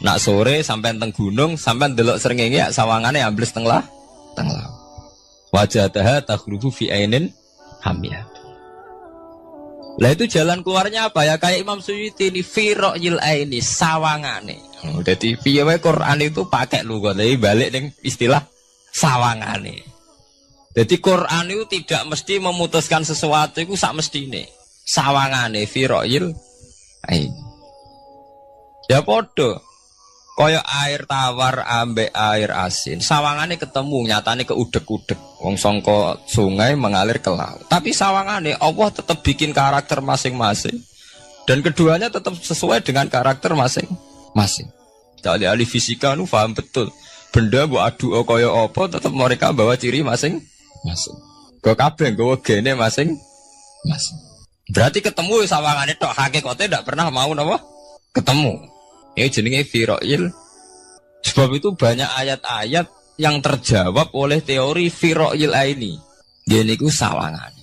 Nak sore sampean teng gunung, sampean delok srengenge sawangane ambles teng laut. Wajadaha taghrubu fi ainin hamiyah. Lah itu jalan keluarnya apa ya? Kayak Imam Suyuti ini firaqil aini sawangane. Dadi piye wae Quran itu pakai lugat, tapi balik ning istilah sawangane. Jadi Quran itu tidak mesti memutuskan sesuatu itu sak mestine. Sawangane firaqil ain. Ya podo. Kaya air tawar ambek air asin. Sawangane ketemu, nyatane keudek-udek. Wong sangka sungai mengalir ke laut. Tapi sawangane Allah tetap bikin karakter masing-masing. Dan keduanya tetap sesuai dengan karakter masing-masing. Jadi ahli fisika nu paham betul. Benda mbok adu kaya apa tetap mereka bawa ciri masing-masing. Go kabeh nggawa gene masing-masing. Berarti ketemu sawangane tok hakikate ndak pernah mau napa? Ketemu. Ini jenenge firaqil. Sebab itu banyak ayat-ayat yang terjawab oleh teori firaqil aini. Jadi niku sawangane.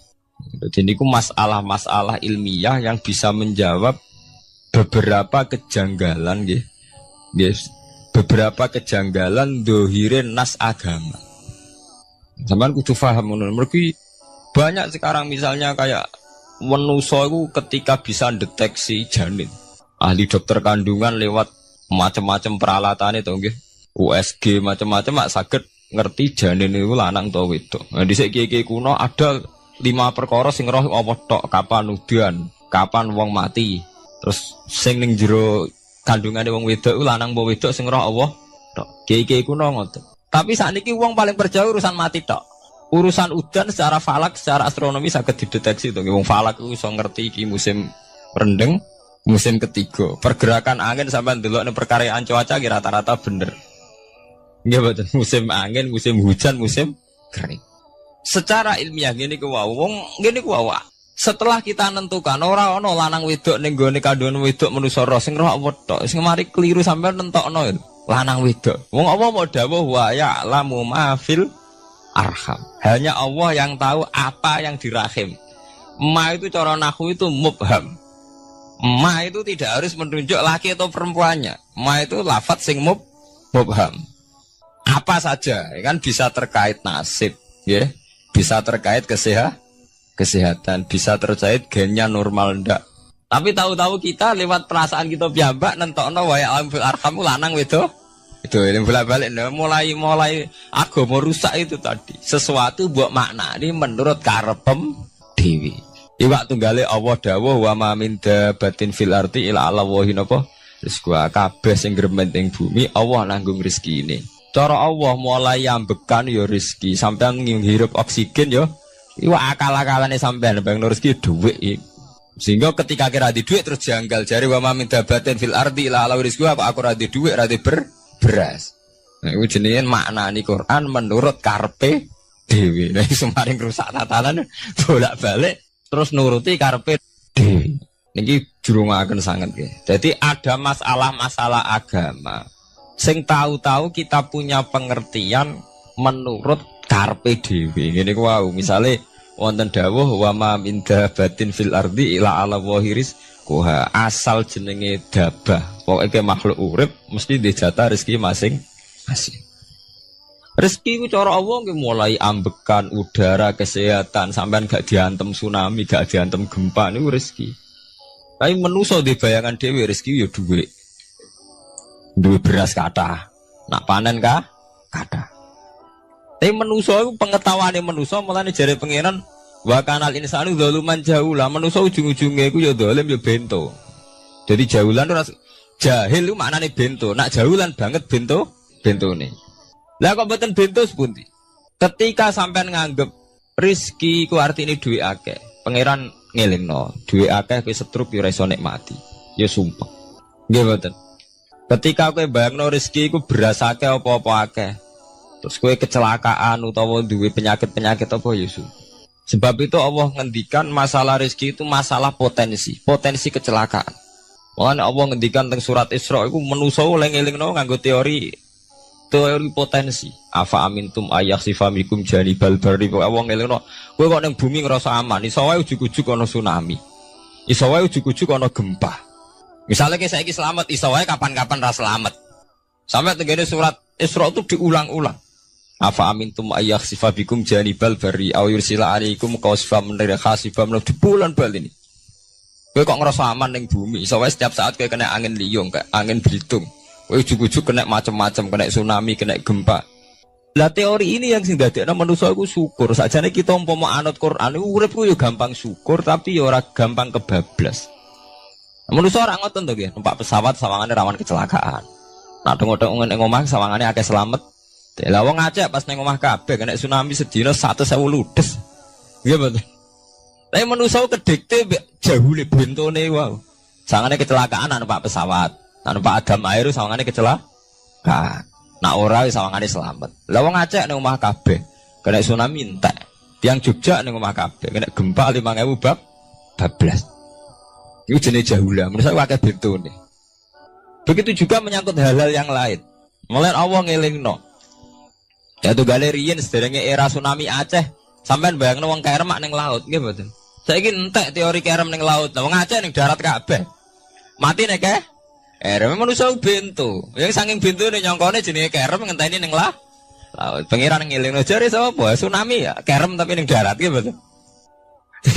Jadi niku masalah-masalah ilmiah yang bisa menjawab beberapa kejanggalan nggih. Yes. Beberapa kejanggalan dohirin nas agama. Sampeyan kudu paham ngono. Mergi banyak sekarang misalnya kayak manusa iku ketika bisa deteksi janin. Ahli dokter kandungan lewat macam-macam peralatan itu nggih. USG macam-macam mak saged ngerti janin niku lanang ta wedok. Nah dhisik kiye-kiye kuno ada 5 perkara sing roh apa tok, kapan udan, kapan wong mati. Terus sing ning jero kandungane wong wedok iku lanang apa wedok sing roh apa tok. Kiye-kiye kuno ngoten. Tapi sakniki wong paling percaya urusan mati tok. Urusan udan secara falak, secara astronomi saged dideteksi to. Wong falak iku iso ngerti iki musim rendeng, musim ketiga. Pergerakan angin sampean delok ning perkaryaan cuaca ki rata-rata bener. Nggih mboten, musim angin, musim hujan, musim kering. Secara ilmiah ngene ku wae wong ngene ku wae. Setelah kita nentukan ora ana lanang wedok ning gone kandungan wedok manusa roh sing roh apa tok. Sing mari keliru sampean nentokno lanang wedok. Wong apa mau dawuh wa ya'lamu ma fil arham. Hanya Allah yang tahu apa yang di rahim. Ma itu cara nahwu itu mubham. Ma itu tidak harus menunjuk laki atau perempuannya. Ma itu lafadz sing mubham. Apa saja, kan bisa terkait nasib, ya, bisa terkait kesehatan, bisa terkait gennya normal ndak. Tapi tahu-tahu kita lewat perasaan kita piyambak nentokno wa ya'lamu fil arham lanang wedok. Itu yang bolak-balik mulai agama rusak itu tadi. Sesuatu buat makna ini menurut karepem dewi. Iwak tunggale Allah dawuh wa ma min dabatin fil ardi illa ala wahi napa rizqu kabeh sing gremeng ing bumi Allah nanggung rezeki ini. Cara Allah mulai ambekan ya rezeki sampean ngirup oksigen ya iwak akal-akalane sampean bang rezeki dhuwit. Sehingga ketika kira di dhuwit terus janggal jare wa ma min dabatin fil ardi illa ala rizqu apa aku ra di dhuwit ra di beras. Nah, itu jenenge maknani Quran menurut karpe dewi. Nah, semaring rusak tatanan bolak-balik terus nuruti karpe dewi. Niki jurungaken sanget nggih. Jadi ada masalah-masalah agama sing tahu-tahu kita punya pengertian menurut karpe dewi. Ngene ku wau, misale wonten dawuh wa ma min dabatin fil ardi ila ala wahiris kuha asal jenenge dabah pokoknya makhluk urip mesti dijatah rezeki masing-masing. Rezeki ku cara Allah nggih mulai ambekan udara kesehatan sampean gak diantem tsunami gak diantem gempa niku rezeki. Tapi manusa di bayangan dhewe rezeki ya dhuwit. Duwe beras kathah. Nak panen kathah. Tapi manusa iku pengetahuane manusa mulane jare pangeran wa kanal insanu zaluman jahula. Manusa ujung-ujunge iku ya zalim ya bento. Jadi jahulan ora jahil itu maknane bento. Nak jahulan banget bentone. Lah kok mboten bento sepundi? Ketika sampean nganggep rezeki ku artine duwe akeh, pangeran ngelingno, duwe akeh kowe setruk yo ora iso nikmati. Ya sumpah. Nggih mboten. Ketika kowe bayangno rezeki ku beras akeh apa-apa akeh. Terus kowe kecelakaan utawa duwe penyakit-penyakit apa ya sumpah. Sebab itu Allah ngendikan masalah rezeki itu masalah potensi kecelakaan. Makanya Allah ngendikan teng surat Isra iku manusa oleh ngelingno nganggo teori potensi. Afa amintum ayakhsifamikum janibal barri. Allah ngelingno kowe kok ning bumi ngrasa aman, iso wae ujug-ujug ana tsunami. Iso wae ujug-ujug ana gempa. Misalnya kayak saiki selamat, iso wae kapan-kapan ra selamat. Sampai tenggene surat Isra itu diulang-ulang. Afa amintum ayakhsifabikum janibal barri aw yursila alaikum qasfam min khasifam di bulan bal ini. Kowe kok ngerasa aman ning bumi, iso wae setiap saat kowe kena angin liung, kayak angin belitung. Kowe ujug-ujug kena macam-macam, kena tsunami, kena gempa. Lah teori ini yang sing dadekno manusa iku syukur. Sakjane kita umpama anut Quran iku urip ku yo gampang syukur tapi yo ora gampang kebablas. Manusa ora ngoten to nggih, numpak pesawat sawangane rawan kecelakaan. Nah dong-dong ning omah sawangane akeh slamet. Lah wong Aceh pas ning omah kabeh kena tsunami sedina 100.000 ludes. Nggih betul. Tapi manusa kedikte jahule bentone wae. Sawangane kecelakaan numpak pesawat. Numpak Adam air sawangane kecelakaan. Nak ora wis sawangane selamat. Lah wong Aceh ning omah kabeh kena tsunami entek. Tiang Jogja ning omah kabeh kena gempa 5.000 bablas. Iku jenenge jahula. Menurut saya akeh bentone. Begitu juga menyangkut hal-hal yang lain. Mulai Allah ngelingno. Ya tuh galerian sederenge era tsunami Aceh. Sampeyan bayangno wong kerem ning laut, nggih mboten. Saiki entek teori kerem ning laut. Wong Aceh ning darat kabeh. Mati nek kerem manusa bento. Yang saking bentone nyongkone jenenge kerem ngenteni ning laut. Pangeran ngelingno jare sapa? Tsunami ya, kerem tapi ning darat nggih mboten.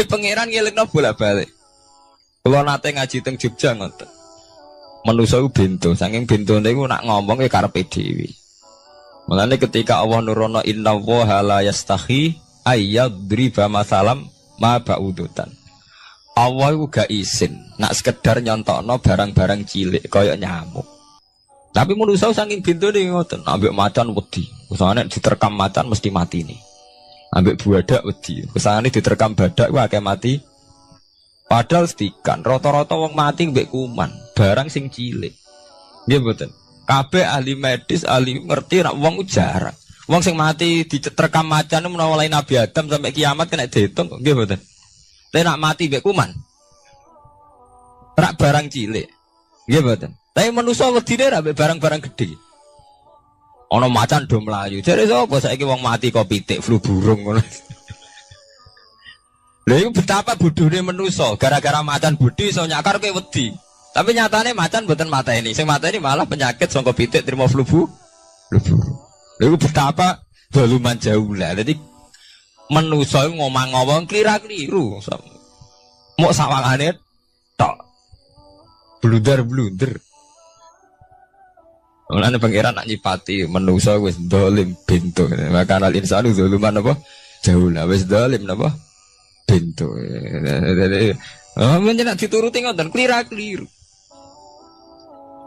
Pangeran ngelingno bolak-balik. Kula nate ngaji teng Jogja ngoten. Manusa bento, saking bentone iku nak ngomong ya karepe dhewe. Mulane ketika Allah nurono inna woha la yastahi ayyadriba masalam ma ba'udutan. Allah itu gak izin nak sekedar nyontokno barang-barang cilik kaya nyamuk. Tapi manusia saking pintu nih ngoten, ambek macan wedi. Usahane diterkam macan mesti mati nih. Ambek buadak wedi. Usahane diterkam badak wae akeh mati. Padahal setikan rata-rata wong mati mbek kuman, barang sing cilik. Nggih mboten. Kabeh ahli medis, ahli ngerti nak wong jarang. Wong sing mati diterkam macan menawa lain Nabi Adam sampai kiamat kena diitung nggih mboten. Tapi nak mati mbek kuman. Rak barang cilik. Nggih mboten. Tapi manusa wedine ra mbek barang-barang gede. Ana macan do mlayu. Jare sapa saiki wong mati kok pitik flu burung ngono. Lha iku betapa bodhone manusa gara-gara macan budi iso nyakar kowe wedi. Tapi nyatane macan mboten mateni. Sing mateni malah penyakit saka pitik trimo flu burung. Lha iku betapa doluman jauh lah. Dadi manusa ngomong-ngomong klira-kliru. Mok sawangane tok. Blunder-blunder. Mulane pangeran nak nyipati manusa wis dolim bento. Maka al insanu doluman apa? Jauh lah wis dolim napa? Bento. Menjenak dituruti ngoten klira-kliru.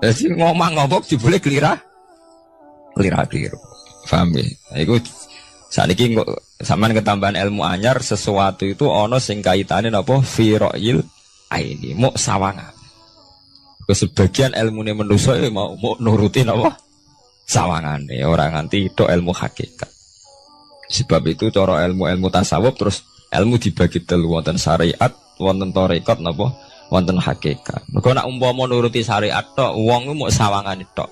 Jadi ngomong-ngomong boleh klira-kliru. Paham ya? Iku saniki sampean ketambahan ilmu anyar sesuatu itu ana sing kaitane napa fira'il aini muk sawangan. Sebagian ilmune manusa mau nuruti napa sawangane ora nganti tok ilmu hakikat. Sebab itu cara ilmu-ilmu tasawuf terus ilmu dibagi telu wonten syariat, wonten tarekat napa wonten hakikat. Mergo nek umpama nuruti syariat tok wong ku muk sawangane tok.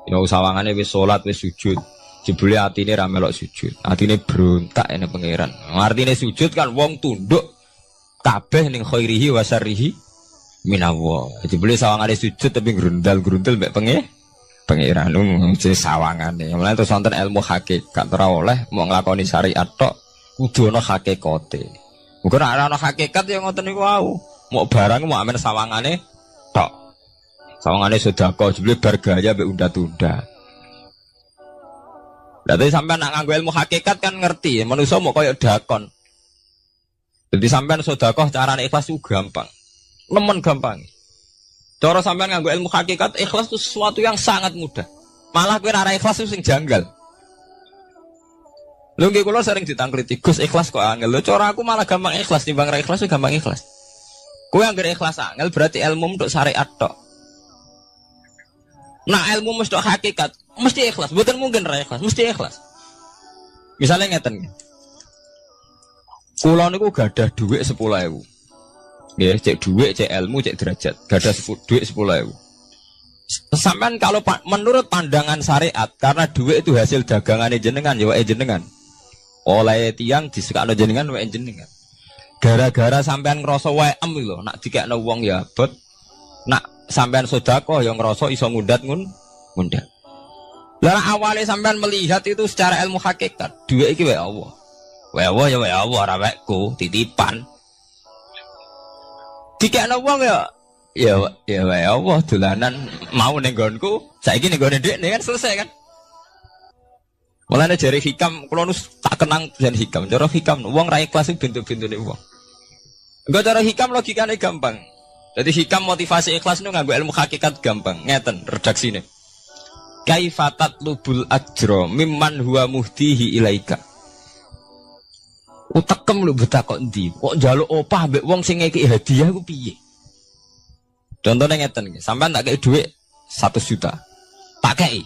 Ya sawangane wis salat wis sujud. Jebule atine ra melok sujud. Atine brontak ene pangeran. Artine sujud kan wong tunduk kabeh ning khairihi wa syarrihi minallah. Jebule sawangane sujud tapi grundal-grundel mek pangeran jenenge sawangane. Mulane terus wonten ilmu hakikat ora oleh mau nglakoni syariat tok kudu ana hakikate. Muga nek ana hakikat ya ngoten niku wau. Mau barang mau amen sawangane tok. Sawangane sedekah jebule bar gaya mek unda-unda. Berarti sampean nak nganggo ilmu hakikat kan ngerti, manusia mau koyo dakon. Jadi sampean sedekah carane ikhlas itu gampang. Nemen gampang. Cara sampean nganggo ilmu hakikat ikhlas itu sesuatu yang sangat mudah. Malah kowe ora ikhlas itu sing janggal. Lho nggih kula sering ditangkliti, Gus ikhlas kok angel. Lho cara aku malah gampang ikhlas timbang ra ikhlas gampang ikhlas. Kowe anggere ikhlas angel berarti ilmu untuk syariat tok. Nah ilmu mesti hakikat, mesti ikhlas. Mboten mungkin ra ikhlas, mesti ikhlas. Misalnya ngeten. Kula niku gadah dhuwit 10.000. Nggih, cek dhuwit, cek ilmu, cek derajat. Gadah dhuwit 10.000. Sampean kalau menurut pandangan syariat, karena dhuwit itu hasil dagangane jenengan, ya wae jenengan. Oleh tiang disekakno jenengan wae jenengan. Gara-gara sampean ngrasa wae lho, nak dikekno wong ya abot. Nak sampean sedekah ya ngrasa iso ngundat ngundat. Lah awale sampean melihat itu secara ilmu hakikat, dhuwit iki wae Allah. Wae Allah ya wae Allah ora waeku, titipan. Dikekno wong ya wae Allah dolanan mau ning nggonku, saiki ning nggone dhekne kan selesai kan. Mulane jare hikam kula tak kenang jan hikam. Cara hikam wong ra ikhlas bentuk-bentune wong. Engko cara hikam logikane gampang. Jadi hikam motivasi ikhlas nu nganggo ilmu hakikat gampang. Ngeten redaksine. Kaifatat lubul ajra mimman huwa muhtihi ilaika. Utekem lho betakok endi? Kok njaluk opah mbek wong sing ngeki hadiah ku piye? Contohnya ngeten iki, sampean tak kei dhuwit 100 juta. Tak kei.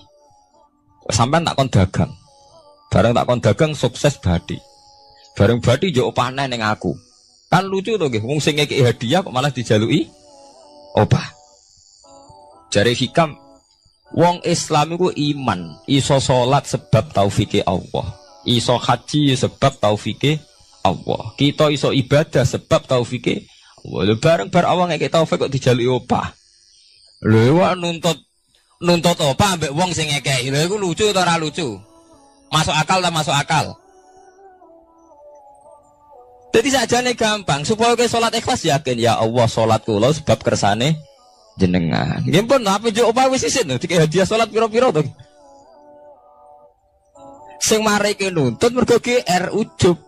Sampean tak kon dagang. Bareng tak kon dagang sukses badi. Bareng badi yo opane ning aku. Kan lucu to nggih, wong sing ngeki hadiah kok malah dijaluki opah. Jare hikam wong Islam iku iman, iso salat sebab taufike Allah. Iso haji sebab taufike Allah. Kita iso ibadah sebab taufike Allah. Bareng bar Allah ngeki taufik kok dijaluki opah. Lho wae nuntut opah ambek wong sing ngekeki. Lho iku lucu ta ora lucu? Masuk akal tak masuk akal. Jadi sajane gampang supaya ke salat ikhlas yakin ya Allah salat kula sebab kersane jenengan. Nggih pun apa yo opah wis isin dikek hadiah salat pira-pira to. Sing mareke nuntut mergo GR ujub.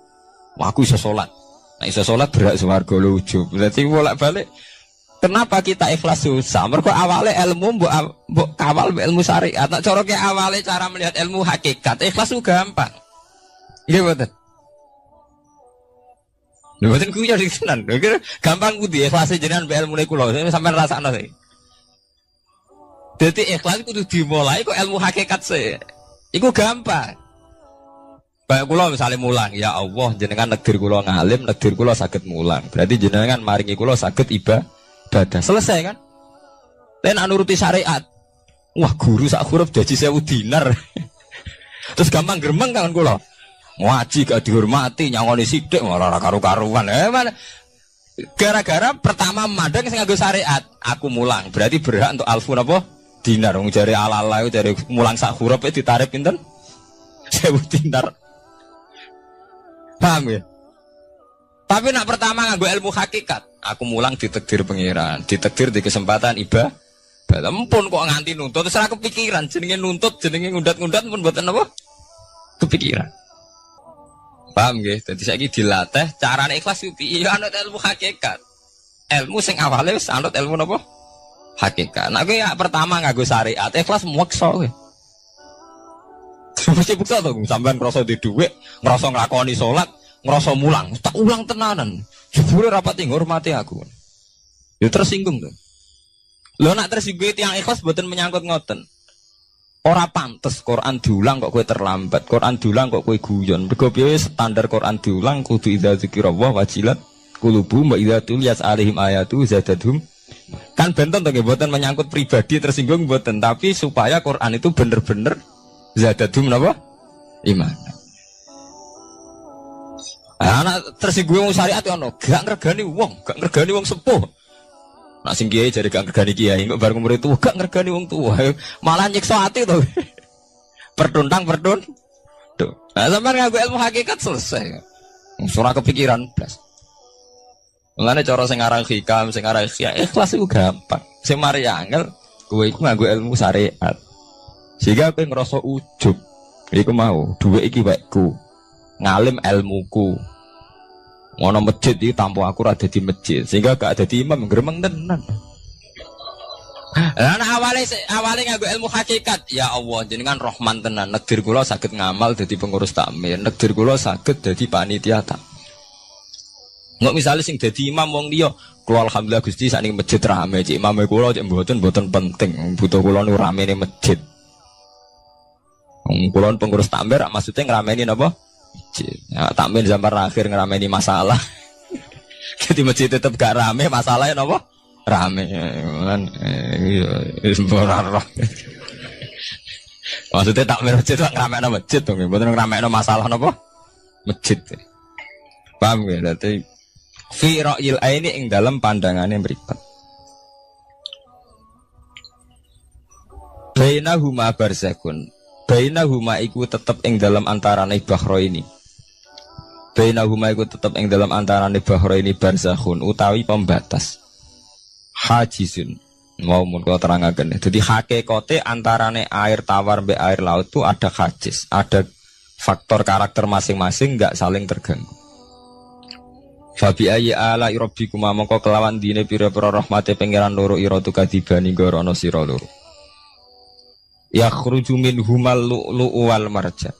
Wah aku iso salat. Nek iso salat berak swarga lho ujub. Berarti bolak-balik kenapa kita ikhlas susah? Mergo awale ilmu mbok kawal ilmu syariat. Nek cara ke awale cara melihat ilmu hakikat, ikhlas ku gampang. Nggih mboten. Lha mboten ku yo ditenan. Gampang ku di ikhlas jenengan mbek ilmune kula. Sampeyan rasakno sih. Dadi ikhlas kudu dimulai kok ilmu hakikat sih. Iku gampang. Baik kula misalnya mulang, ya Allah jenengan negdir kula ngalim, negdir kula saged mulang. Berarti jenengan maringi kula saged ibadah. Selesai kan? Lain nuruti syariat. Wah guru sak huruf jadi 1000 dinar. Terus gampang gremeng kan kula. Ngaji gak dihormati, nyangoni sithik malah karu-karuan. Gara-gara pertama mandang sing nganggo syariat, aku mulang. Berarti berhak untuk alfun apa? Dinar. Wong jare ala-ala jare mulang sak huruf ditarik pinten? 1000 dinar. Paham ya? Tapi nak pertama nganggo ilmu hakikat, aku mulang ditakdir pengiran, ditakdir di kesempatan ibadah. Ampun kok nganti nuntut, terus aku kepikiran jenenge nuntut, jenenge ngundat-ngundat pun mboten apa? Kepikiran. Paham nggih? Dadi saiki dilatih carane ikhlas piye ya anut ilmu hakikat. Ilmu sing awale wis anut ilmu napa? Hakikat. Nek kowe ya pertama nganggo syariat, ikhlas meksa kowe. Mesti bukti to, sampean ngrasa di dhuwit, ngrasa nglakoni salat, ngrasa mulang, tak ulang tenanan. Jebule rapati ngurmati aku. Ya tersinggung to. Lho nak tersinggung tiyang ikhlas mboten menyangkut ngoten. Ora pantes Quran diulang kok kowe terlambat, Quran diulang kok kowe guyon. Mergo piye standar Quran diulang kudu idza dzikrullah wajilat qulubuhum wa idza tuliyat alaihim ayatu zadatuhum. Kan benten to nggih mboten menyangkut pribadi tersinggung mboten, tapi supaya Quran itu bener-bener zadatuhum napa? Iman. Anak tersinggung syariat ono, gak ngregani wong sepuh. Nak sing kiai jare gak ngregani kiai, kok bareng umur tuwa gak ngregani wong tuwa. Malah nyiksa ati to. Tuh. Nah, sampeyan nganggo ilmu hakikat selesai. Ora kepikiran blas. Mulane cara sing aran hikam, sing aran ikhlas iku gampang. Sing mari angel kowe iku nganggo ilmu syariat. Sehingga kowe ngrasa ujub. Iku mau, dhuwit iki wekku. Ngalim ilmuku. Ngono masjid iki tanpa aku ora dadi masjid, sehingga gak dadi imam gremeng tenan. Lah awale nganggo ilmu hakikat. Ya Allah, jenengan Rahman tenan. Negdir kula saged ngamal dadi pengurus takmir. Negdir kula saged dadi panitia tak. Enggak misalnya sing dadi imam wong liya, kula alhamdulillah Gusti sakniki masjid rame, cik imame kula cik mboten penting. Butuh kula nu ramene masjid. Wong kula pengurus takmir maksudnya ngrameni napa? Masjid. Ya, takmir zaman akhir ngrameni masalah. Jadi masjid tetap gak rame, masalahnya napa? Rame kan maksudnya takmir masjid itu ngramekno masjid dong, mboten ngramekno masalah napa? Masjid. Paham ya? Dadi fi ra'yil aini ing dalam pandangane mripat. Bainahuma barzakun. Bainahuma iku tetep ing dalam antarane bahro ini. Bainahuma iku tetep ing dalam antarane bahro ini barzakhun utawi pembatas. Hajizun. Mau mun kula terangaken. Dadi hakikate antarane air tawar mbek air laut itu ada hajiz, ada faktor karakter masing-masing enggak saling terganggu. Fabi ayyi ala rabbikum mongko kelawan dine pira-pira rahmate pangeran loro ira tu kadibani gorono sira loro. Yakhruju minhumal lu'lu wal marjan.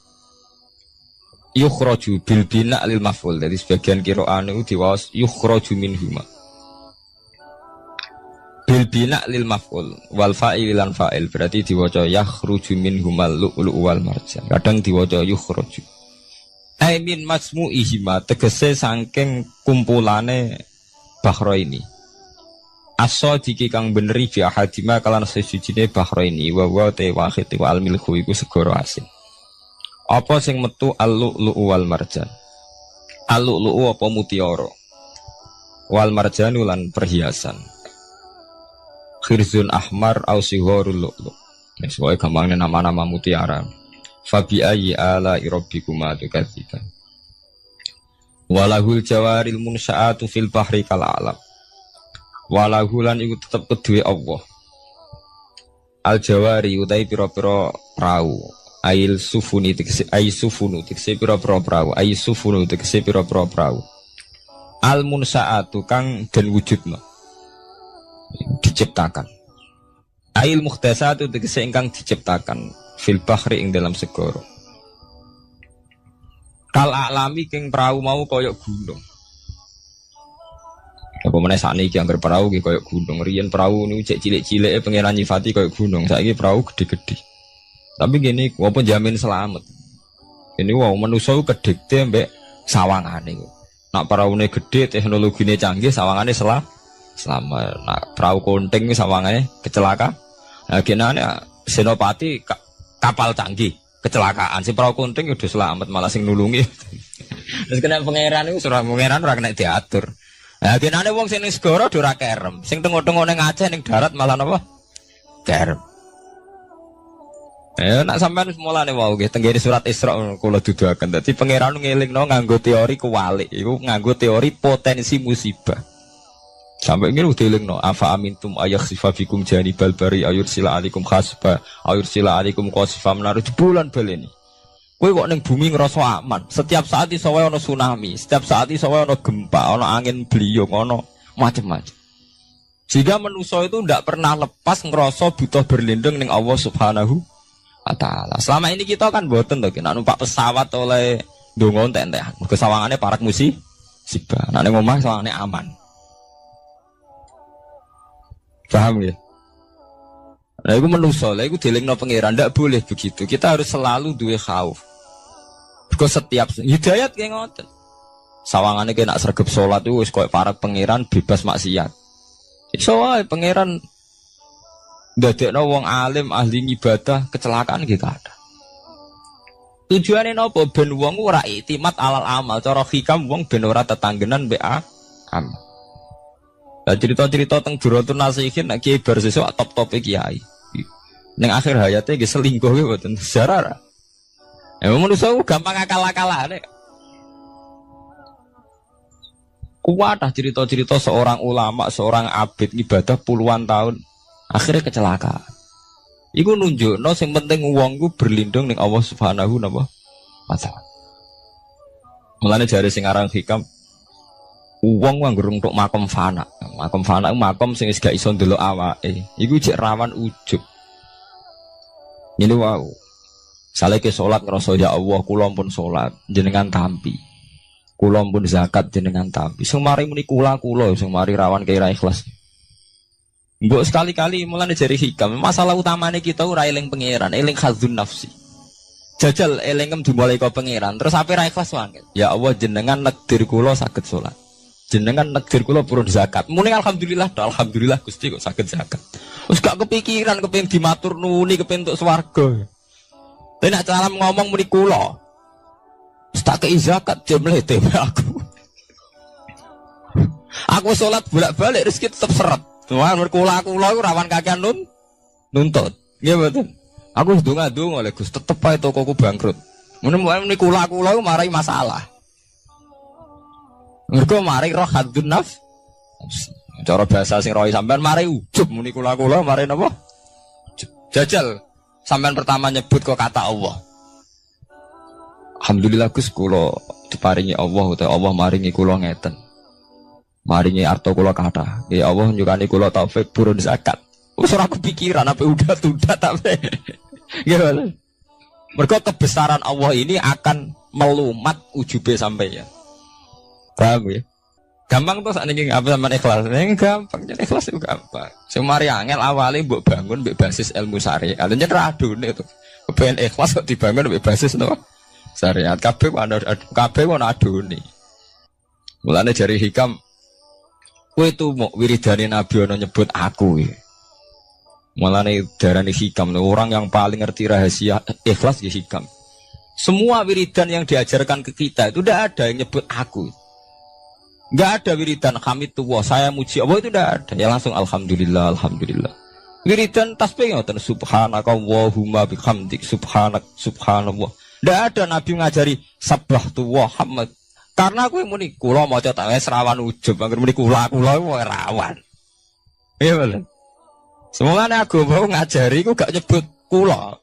Yukhraju bil bina lil maf'ul. Jadi sebagian qira'an itu diwaos yukhraju minhuma. Bil bina lil maf'ul wal fa'il lan fa'il berarti diwaca yakhruju minhumal lu'lu wal marjan. Kadang diwaca yukhraju. Ai min masmu'ihima tegese saking kumpulane bahro ini. As-sadiqi kang beneri fi ahadima kalan sesujine bahro ini wa wa te wahid wa al-milhu iku segara asin. Apa sing metu al-lu'lu wal marjan? Al-lu'lu apa mutiara? Wal marjan lan perhiasan. Khirzun ahmar au sigharul lu'lu. Wis wae gampangnya nama-nama mutiara. Fabi ayyi ala rabbikuma tukadziban. Walahul jawaril munsaatu fil bahri kal alam. Walahulan iku tetep kedue Allah. Al jawari utai pira-pira prau. Ail sufuni tikse ai sufunu tikse pira-pira prau. Ai sufunu tikse pira-pira prau. Al munsaatu kang den wujudna. Diciptakan. Ail mukhtasatu tikse ingkang diciptakan. Fil bahri ing dalam segara. Kal alami king perahu mau koyok gunung. Apa meneh sakniki anggere perahu ki koyok gunung. Riyen perahu niku cek cilik-cilike pangeran nyifati koyok gunung. Saiki perahu gede-gede. Tapi gini, apa jamin selamat. Ini wow manusa kedekte mbek sawangane. Nak peraune gede, teknologine canggih, sawangane selamat. Nak perahu konting sawangane kecelakaan. Nah, genane senopati kapal canggih kecelakaan si perahu kunting udah selamat malah sing nulungi. Terus kena pangeran itu surah pangeran ora kena diatur. Nah genane wong sing ning segara ora kerem, sing tengok-tengok ning Aceh ning darat malah napa? Kerem. Nak sampean mulane wae nggih tenggene surat Isra kula duduhaken. Dadi pangeran ngelingno nganggo teori kewalik, iku nganggo teori potensi musibah. Sampai ini udah bilang no, afa amintum ayakhsifa fikum janibal bari ayursila alikum khasba ayursila alikum qasifa menaruh bulan baleni. Kowe kok ning bumi ngerasa aman. Setiap saat iso wae ana tsunami, setiap saat iso wae ana gempa, ana angin beliung, ana macam-macam. Jika manusia itu tidak pernah lepas ngerasa butuh berlindung ning Allah Subhanahu wa taala. Selama ini kita kan boten to, nek numpak pesawat oleh ndonga entek-entekan. Mergo sawangane parak musibah. Nek ning omah sawangane aman. Paham ya? Nah, itu manusia, itu dilingno pangeran, tidak boleh begitu. Kita harus selalu duwe khauf. Because setiap hidayat kayak ngoten. Sawangannya kayak nak sergap sholat itu, kayak para pangeran bebas maksiat. Iso wae pangeran ndadekno wong alim ahli ibadah kecelakaan gitu ada. Tujuannya nopo ben wong ora iktimat alal amal, cara hikam wong ben ora tetanggenan mbek amal. Lah cerita-cerita teng Duratun Nasihin nek kiai bar sesuk top-tope kiai. Ning akhir hayate nggih selingkuh ki mboten sejarah. Ya manusa gampang akal-akalane. Kuat cerita-cerita seorang ulama, seorang abid ibadah puluhan tahun akhirnya kecelakaan. Iku nunjukno sing penting wong ku berlindung ning Allah Subhanahu wa taala. Mulane jare sing aran hikam Wong nganggo untuk makom fana. Makom fana makom sing wis gak iso ndelok awake. Iku jek rawan ujub. Ini wow. Saleh ke salat ngrasa ya Allah kula pun salat jenengan tampi. Kula pun zakat jenengan tampi. Sing mari muni kula sing mari rawan kira ikhlas. Mbok sekali-kali mulane jari hikam. Masalah utamane kita ora eling pangeran, eling khadzun nafsi. Jajal elingem dimulai kok pangeran, terus ape ra ikhlas wae. Ya Allah jenengan nekdir kula saged salat. Jenengan nekdir kula purun zakat. Muni alhamdulillah, alhamdulillah Gusti kok saged zakat. Wis gak kepikiran kepengin dimatur nuni kepengin entuk swarga. Tapi nek cara ngomong muni kula. Wis tak kei zakat jemlete aku. Aku salat bolak-balik rezeki tetep seret. Tuhan kula iku rawan kakean nuntut. Nggih mboten. Aku wis ndonga-ndonga oleh Gus tetep ae tokoku bangkrut. Muni kula marai masalah. Mergo mari roh hadun nafs. Cara bahasa sing rohi sampean mari ujub muni kula mari napa? Jajal sampean pertama nyebut kok kata Allah. Alhamdulillah Gus kula diparingi Allah utawa Allah maringi kula ngeten. Maringi arto kula kathah. Ya Allah nyukani kula taufik purun zakat. Wis ora kepikiran apa udah tapi. Nggih. Mergo kebesaran Allah ini akan melumat ujube sampeyan. Paham ya? Gampang tuh sakniki apa sampean ikhlas. Gampang, yen ikhlas itu gampang. Sing mari angel awale mbok bangun mbek basis ilmu syariat. Lha yen ra adone itu. Kepen ikhlas kok dibangun mbek basis napa? Syariat. Kabeh ana adone. Mulane jari hikam kowe itu mau wiridane Nabi ana nyebut aku ya. Mulane darane hikam orang yang paling ngerti rahasia ikhlas ya hikam. Semua wiridan yang diajarkan ke kita itu tidak ada yang nyebut aku. Enggak ada wiridan hamidullah saya muji Allah itu tidak ada. Ya langsung alhamdulillah alhamdulillah. Wiridan tasbih ngoten subhanaka wallahumma bihamdik subhanallah. Tidak ada Nabi ngajari sabbahtu wa hamd. Karena aku muni kula maca tak wis rawan ujub, angger muni kula rawan. Iya bener. Semuanya agama ngajari ku gak nyebut kula.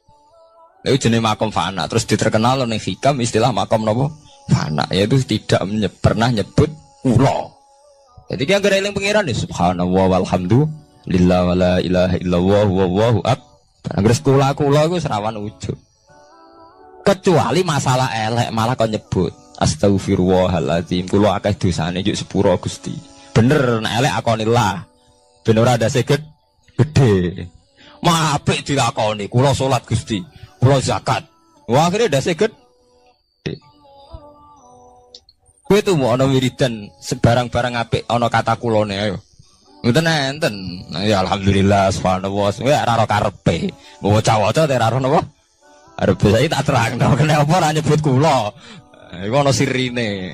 Lha jenenge makom fana, terus diterkenal ning hikam istilah makom napa? Fana, yaitu tidak pernah nyebut kula. Jadi ki anggere eling pangeran ya subhanallah walhamdulillah wala ilaha illallah wallahu akbar. Angger kula iku rawan ujub. Kecuali masalah elek malah kok nyebut astagfirullahaladzim kula akeh dosane juk sepuro Gusti. Bener nek elek akonillah. Ben ora ndase gede. Mak apik dilakoni kula salat Gusti, kula zakat. Wah akhire ndase gede. Kowe tuh mau ana wiridan sebarang-barang apik ana kata kulone ayo. Mboten enten. Ya alhamdulillah subhanallah. Kowe ora karepe. Waca-waca ora ora napa? Arep saya tak terangno kenapa ora nyebut kula. Iku ana sirine.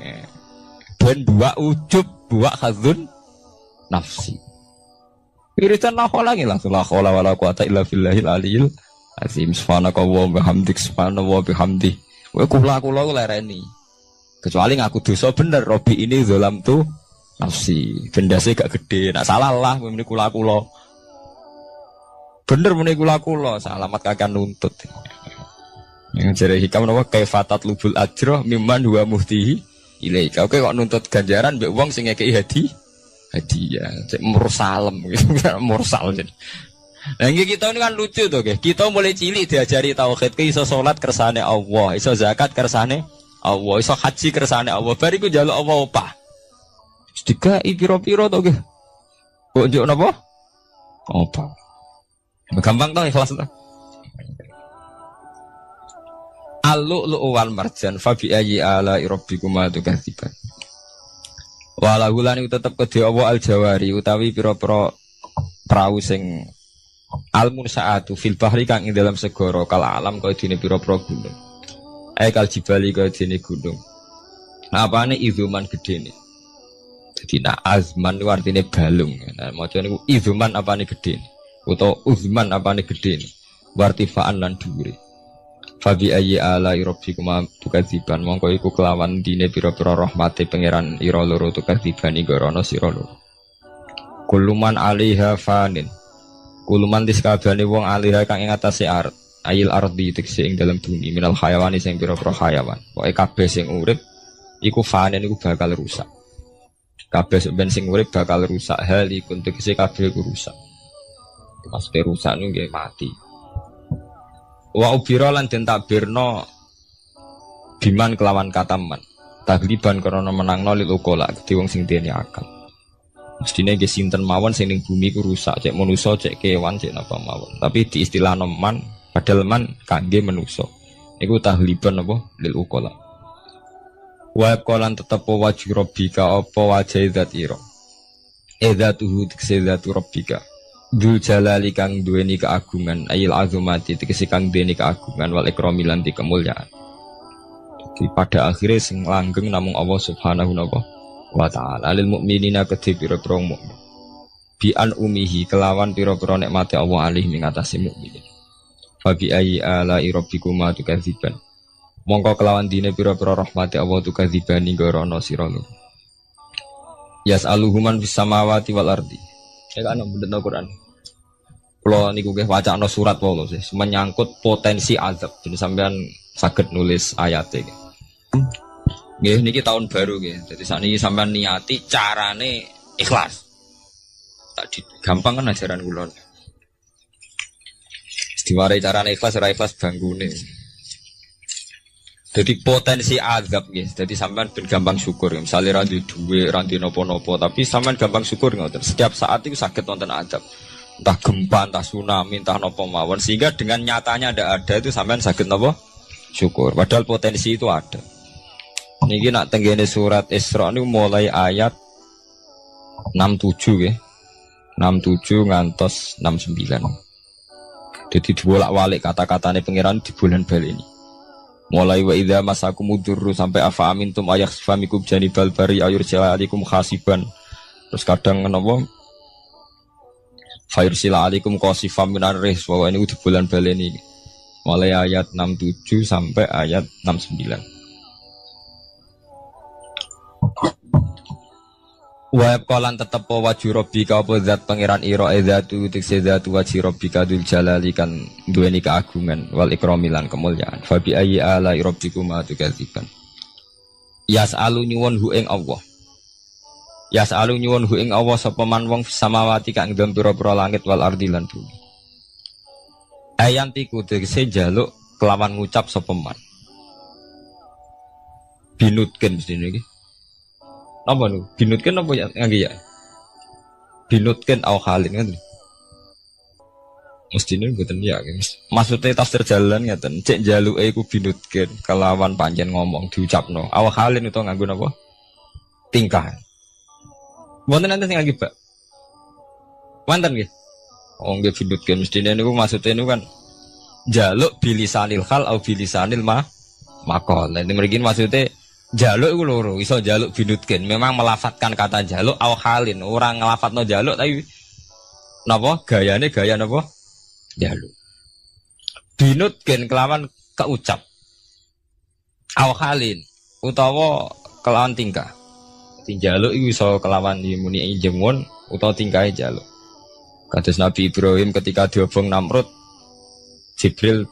Ben buak ujub, buak khadzun nafsi. Wiridan la khola langsung la khola wala quwata illa billahil aliyil azim subhanaka wa bihamdik subhanallah bihamdi. Kowe kula lereni. Kecuali ngaku dosa bener Robi ini zalam tu nafsi. Bendase gak gede. Nak salah lah muni kula. Bener muni kula salamat kakek nuntut. Yang jare hikam napa kaifatat lubul ajra mimman huwa muhtihi ilaika. Oke kok nuntut ganjaran mbek wong sing ngekeki hadiah. Cek mursalem gitu. Mursal jadi. Nah kita ini kan lucu tuh guys. Kita mulai cilik diajari tauhid ke iso salat kersane Allah, iso zakat kersane Allah, iso haji kersane Allah. Bariku njaluk Allah opah. Dikai piro-piro tuh guys. Kok njuk napa? Opah. Gampang tuh ikhlas tuh. Al-lu'lu'u wal marjan fa bi ayyi ala'i rabbikuma tukadziban. Wala hulani tetep kedhe apa al-jawari utawi pira-pira prau sing al-munsaatu fil bahri kang ing dalam segara kal alam kaya dene pira-pira gunung. Kal jibali kaya dene gunung. Apane izuman gedene. Dadi nak azman ku artine balung. Nah maca niku izuman apane gedene utawa uzman apane gedene. Wartifaan lan dhuwure. Fabi ayyi ala rabbikuma tukadziban mongko iku kelawan dine pira-pira rahmate pangeran ira loro tukadziban igorono sira loro. Kuluman alaiha fanin. Kuluman diskabane wong alaiha kang ing atase ayil ardi tekse ing dalem bumi minal hayawani sing pira-pira hayawan. Pokoke kabeh sing urip iku fanin iku bakal rusak. Kabeh ben sing urip bakal rusak halikun tegese kabeh ku rusak. Maksudnya rusak nu nggih mati. Wa ubira lan den takbirno biman kelawan kataman. Tagliban karena menangno lil ukola gede wong sing dene akal. Mestine nggih sinten mawon sing ning bumi ku rusak, cek manusa, cek kewan, cek napa mawon. Tapi di istilah man padahal man kangge manusa. Iku tagliban apa lil ukola. Wa qalan tetep wajhi rabbika apa wajhi zat ira. Edzatuhu tiksedzatu rabbika. Dzul jalali kang duweni keagungan, ayil azumati tegese kang duweni keagungan wal ikrami lan kemuliaan. Jadi pada akhirnya sing langgeng namung Allah Subhanahu wa taala lil mukminina kedhe pira-pira mukmin. Bi an umihi kelawan pira-pira nikmate Allah alih ing atase mukmin. Fa bi ayyi ala rabbikuma tukadziban. Mongko kelawan dine pira-pira rahmate Allah tukadzibani gorono sira lu. Yas'aluhuman fis samawati wal ardi. Ya kan bener Quran. Kalau niku nggih wacana surat wae lho, menyangkut potensi azab. Jadi sampean saged nulis ayate. Nggih niki tahun baru nggih. Jadi sakniki sampean niati carane ikhlas. Tak gampang kan ajaran kula. Diwarai carane ikhlas ora ikhlas banggune. Jadi potensi azab nggih. Jadi sampean ben gampang syukur. Misalnya ra duwe ra napa-napa, tapi sampean gampang syukur ngoten. Setiap saat itu saged wonten azab. Entah gempa, entah tsunami, entah napa mawon. Sehingga dengan nyatanya ada itu sampean saged napa? Syukur. Padahal potensi itu ada. Niki nak tenggene surat Isra niku mulai ayat 67 nggih. 67 ngantos 69. Jadi dibolak-balik kata-katane pangeran dibulan bali ini. Mulai wa idza masakumudurru sampai afa amintum ayakhfamikum janibal bari ayursila alaikum khasiban. Terus kadang napa fayursila alaikum qasifam minar ris wa ini di bulan baleni. Mulai ayat 67 sampai ayat 69. Wa qalan tetep wajhu rabbika apa zat pangeran ira zatu tikse zatu wajhi rabbika dzul jalali kan duweni keagungan wal ikrami lan kemuliaan fa bi ayyi ala rabbikuma tukadziban yas'alu nyuwun hu ing Allah yas'alu nyuwun hu ing Allah sapa man wong samawati kang ndem pira-pira langit wal ardi lan bumi ayantiku tegese njaluk kelawan ngucap sapa man binutken mesti niki apa nu? Binutkan apa ya? Ngangge ya? Binutkan au khalin kan? Mestine mboten ya, maksudnya tafsir jalan ngeten, cek jaluke iku binutkan kelawan panjen ngomong diucapno. Au khalin itu nganggo napa? Tingkah. Mboten nanti sing ngangge, Pak. Wonten nggih. Oh nggih binutkan mestine niku maksudnya niku kan jaluk bilisanil khal au bilisanil maqal. Nek mriki maksudnya jaluk itu loro, iso jaluk binutkin. Memang melafatkan kata jaluk au halin. Orang ngelafatno jaluk tapi napa gayane gaya napa? Jaluk. Binutkin kelawan keucap. Au halin utawa kelawan tingkah. Jaluk itu iso kelawan dimuni jengon utawa tingkahe jaluk. Kados Nabi Ibrahim ketika diobong Namrud, Jibril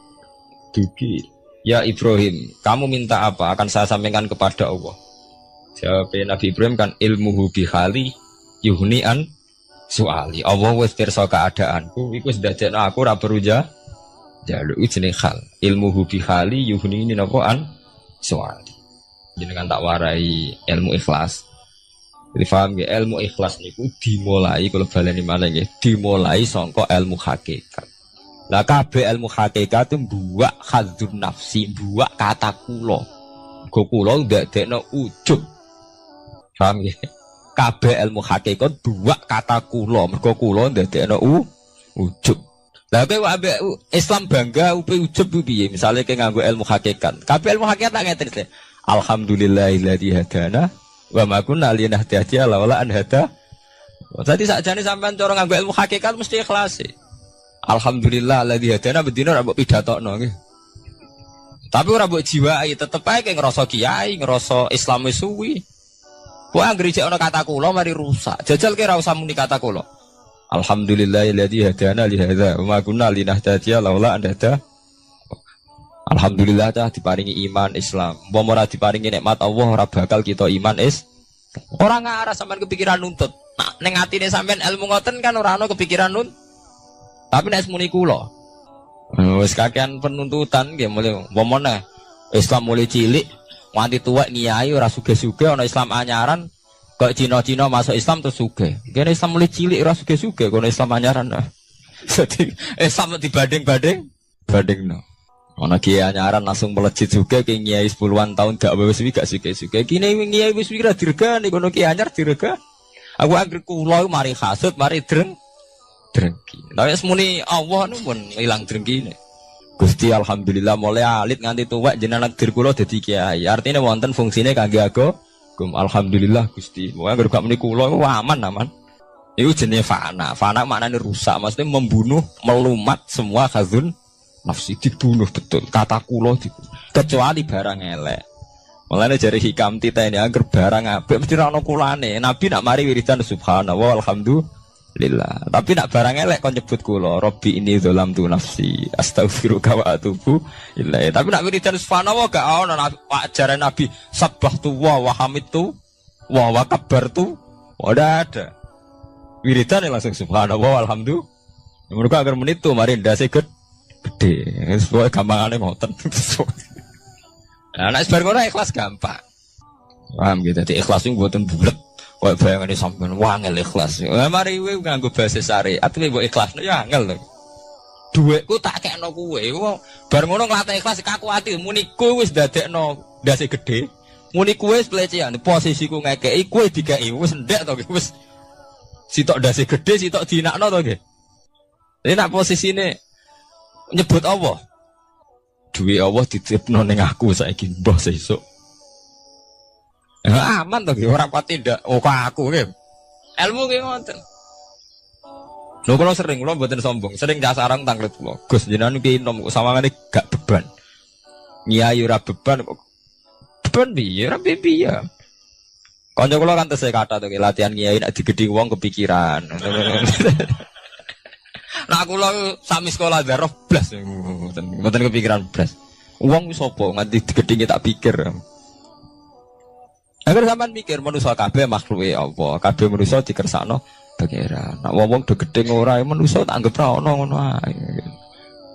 dugi, ya Ibrahim, kamu minta apa? Akan saya sampaikan kepada Allah. Jawab Nabi Ibrahim kan ilmuhu bihali yuhnian soali. Allah wis pirsa keadaanku, iku wis dadekno aku ora perlu jaluk jenenge hal. Ilmuhu bihali yuhni napa an soali. Jenengan tak warai ilmu ikhlas. Jadi paham ya, ilmu ikhlas niku dimulai kalau baleni malih nggih, dimulai saka ilmu hakikat. Lah kabeh ilmu hakikat itu buak khadzun nafsi, buak kata kula. Go kula ndadekno ujub. Paham ya? Kabeh ilmu hakikat buak kata kula, mergo kula ndadekno ujub. Lah kowe ambek Islam bangga upe ujub piye? Misale kowe nganggo ilmu hakikat. Kabeh ilmu hakikat tak ngeten. Alhamdulillahilladzi hadana wa ma kunna linahtadiya laula an hada. Dadi sakjane sampean cara nganggo ilmu hakikat mesti ikhlas. Alhamdulillah alladzi hadana bedino ora mbok pidatokno nggih. Tapi ora mbok jiwai tetep ae ngrasa kiai, ngrasa Islam wis suwi. Kowe anggere jek ana kata kula mari rusak. Jajal ki ora usah muni kata kula. Alhamdulillahilladzi hadana li hadza wa ma kunna linahtadiya laula an hada. Alhamdulillah dah diparingi iman Islam. Umpama ora diparingi nikmat Allah ora bakal kita iman Ora ngarah sampean kepikiran nuntut. Nah, ning atine sampean ilmu ngoten kan ora ana kepikiran nuntut. Tapi nek muni kula. Wis kakean penuntutan nggih mulai womone Islam mulai cilik nganti tuwek ngiyai ora sugih-sugih ana Islam anyaran kok Cina-Cina masuk Islam terus sugih. Kene Islam mulai cilik ora sugih-sugih kono Islam anyaran. Jadi Islam bandingno. Ana kiai anyaran langsung melejit sugih ki ngiyai 10-an tahun gak wis gak sugih-sugih. Kene ngiyai wis kira dirgani kono kiai anyar dirga. Aku anggere kula mari hasud mari drengki. Tapi semuni Allah nu pun ilang drengkine. Gusti alhamdulillah mulai alit nganti tuwek jenengan dir kula dadi kiai. Artine wonten fungsine kangge agama. Alhamdulillah Gusti. Wong anggere gak muni kula aman. Iku jenenge fana. Fana maknane rusak, maksudnya membunuh, melumat semua khazun nafsi dibunuh betul. Kata kula dibunuh. Kecuali barang elek. Mulane jare hikam titene angger barang apik mesti ora ono kulane. Nabi nak mari wiridan subhanallah alhamdulillah. Tapi nak barang elek kon nyebut kula, Rabbi ini dzalamtu nafsi, astaghfiruka wa atubu ilaih. Tapi nak wiridan subhanallah gak ono ajaran Nabi sabbahtu wa hamidtu wa kabbartu. Ora ada. Wiridan langsung subhanallah alhamdulillah. Mereka agar menit tuh mari ndase gede. Sesuai gampangane ngoten. Nah, nek bar ngono ikhlas gampang. Paham gitu. Dadi ikhlas niku mboten bulet. Koyo bayangane sampean wangel ikhlas. Lah mari kowe nganggo bahasa syariat kowe mbok ikhlasno ya angel lho. Dhuwitku tak kekno kowe. Bar ngono nglatih ikhlas kaku ati muni kowe wis ndadekno ndase gede. Muni kowe wis pelecehan. Posisiku ngekeki kowe dikeki wis ndek to wis sitok ndase gede sitok dinakno to nggih. Dene nak posisine nyebut Allah. Duwe Allah dititipno ning aku saiki mbah sesuk. Aman to nggih ora pati ndak aku nggih. Ilmu ki ngoten. Lho kula sering kula mboten sombong, sering casarang tanglet kula. Gus jenengan ki nom sawangane gak beban. Nyai ora beban kok. Beban piye? Ora piye. Kanca kula kan tesih kata to latihan nyai nek digedhi wong kepikiran. Nah kula sami sekolah darah blas mboten kepikiran blas. Wong wis sapa nganti digedhi tak pikir. Agar sampean mikir manusa kabeh makhluke Allah, kabeh manusa dikersakno pangeran. Nek wong do gedhe ora manusa tak anggap ra ono ngono ae.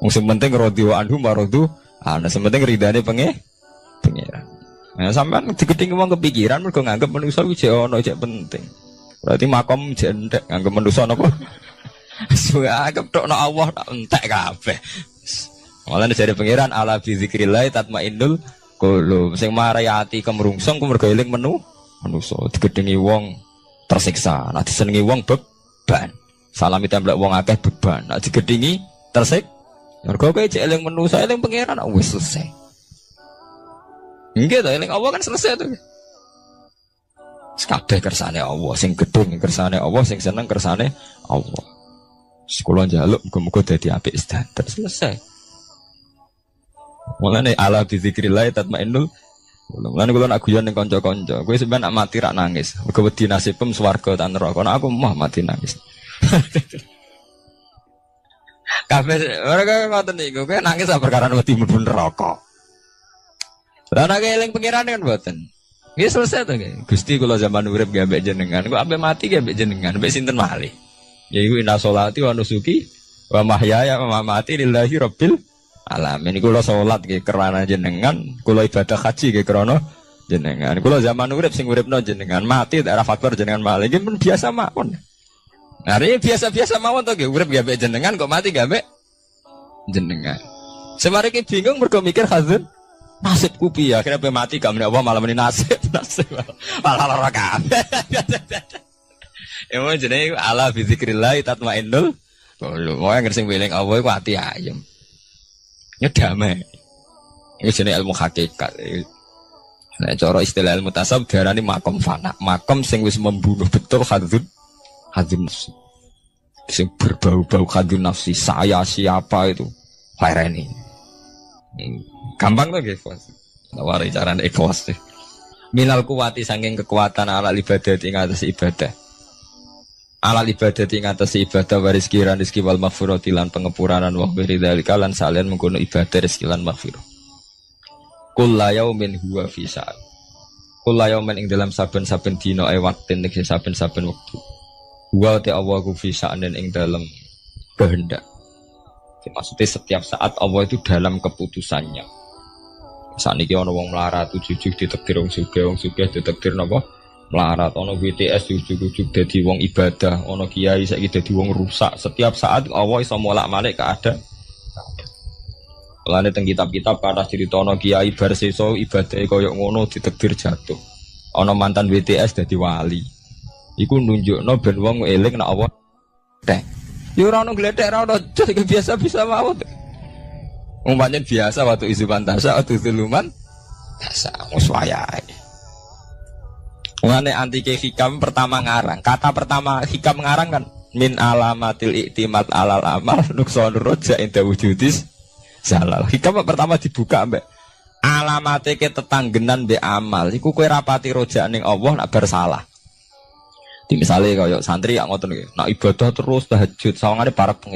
Wong sing penting radhiwa anhu maradu, ana sing penting ridane pangeran. Nah sampean digedhe wong kepikiran mergo nganggep manusa iki jek ono jek penting. Berarti makom jek entek nganggep manusa napa? Suwe anggap tok Allah tak entek kabeh. Malah dari pangeran ala bi zikrillah tatmainnul qulub. Sing marai ati kemrungsung ku mergo eling manusa digedhengi wong tersiksa. Nek disenengi wong beban. Salami templek wong akeh beban. Nek digedhengi tersik mergo kowe cek eling manusa eling pangeran wis selesai. Nggih to eling Allah kan selesai to. Kabeh kersane Allah, sing gedung kersane Allah, sing seneng kersane Allah. Sekolah njaluk muga-muga dadi apik sedanten selesai. Mulane ala bi zikrillah tatmainnul. Mulane kula nak guyon ning kanca-kanca, kowe sampeyan nak mati rak nangis. Muga wedi nasibem swarga ta neraka. Nek aku mah mati nangis. Kabeh ora ngoten niku, kowe nangis perkara wedi mlebu neraka. Lah nek eling pengiran kan mboten. Nggih selesai to nggih. Gusti kula zaman urip nggih ambek jenengan, kok ambek mati nggih ambek jenengan, ambek sinten malih. Yaiku inna sholati wa nusuki wa mahyaya wa mamati lillahi rabbil alamin. Kula salat nggih krana jenengan, kula ibadah haji nggih krana jenengan. Kula zaman urip sing uripno jenengan, mati tak faktor jenengan malih nggih pun biasa mawon. Nah, ini biasa-biasa mawon to nggih urip nggih ambek jenengan kok mati nggih ambek jenengan. Semare ki bingung mergo mikir hazun nasibku piye akhirnya pe mati gak meneh apa malah meni nasib malah lara kabeh. Emang jenenge ala bi zikrillah tatmainnul qulub. Wong sing weling Allah iku ati ayem. Ya damai. Iki jenenge ilmu hakikat. Nek cara istilah ilmu tasawuf diarani makom fana. Makom sing wis membunuh betul hadzun nafsi. Sing berbau-bau hadzun nafsi, saya siapa itu? Laireni. Gampang to nggih, Bos. Nawari carane ikhlas deh. Minal kuwati saking kekuatan ala ibadah ing atas ibadah. Ala ibadah ing atas ibadah waris kiran rezeki wal maghfirati lan pengepuranan wa bidzalika lan salian mengkono ibadah rezeki lan maghfirah. Kullu yaumin huwa fi sa'at. kula yaumin ing dalam saben-saben dina waktin ing saben-saben wektu. Wa ta Allah ku fi sa'anin ing dalam kehendak. Maksudnya setiap saat Allah itu dalam keputusannya. Saat ini ana wong melarat ujug ditakdir wong sugih ditakdir napa? Melarat. Ana BTS ujug dadi wong ibadah, ana kiai saiki dadi wong rusak. Setiap saat Allah iso molak-malik keadaan. Mulane teng kitab-kitab kathah critono kiai bar sesa ibadahe kaya ngono ditakdir jatuh. Ana mantan BTS dadi wali. Iku nunjukno ben wong eling nek Allah teh. Ya ora ono gledek ora ono jadi biasa-biasa mawon. Umpamane biasa waktu isu pantasa waktu tuluman biasa wis wayahe. Mulane antike hikam pertama ngarang. Kata pertama hikam ngarang kan min alamatil iktimat alal amal nuqsanur roja inda wujudis zalal. Hikam pertama dibuka mbak alamate ke tetanggenan be amal. Iku kowe rapati rojak ning Allah nak bersalah. Di misalnya kaya santri yang ngoten iki, nak ibadah terus tahajud, sawangane para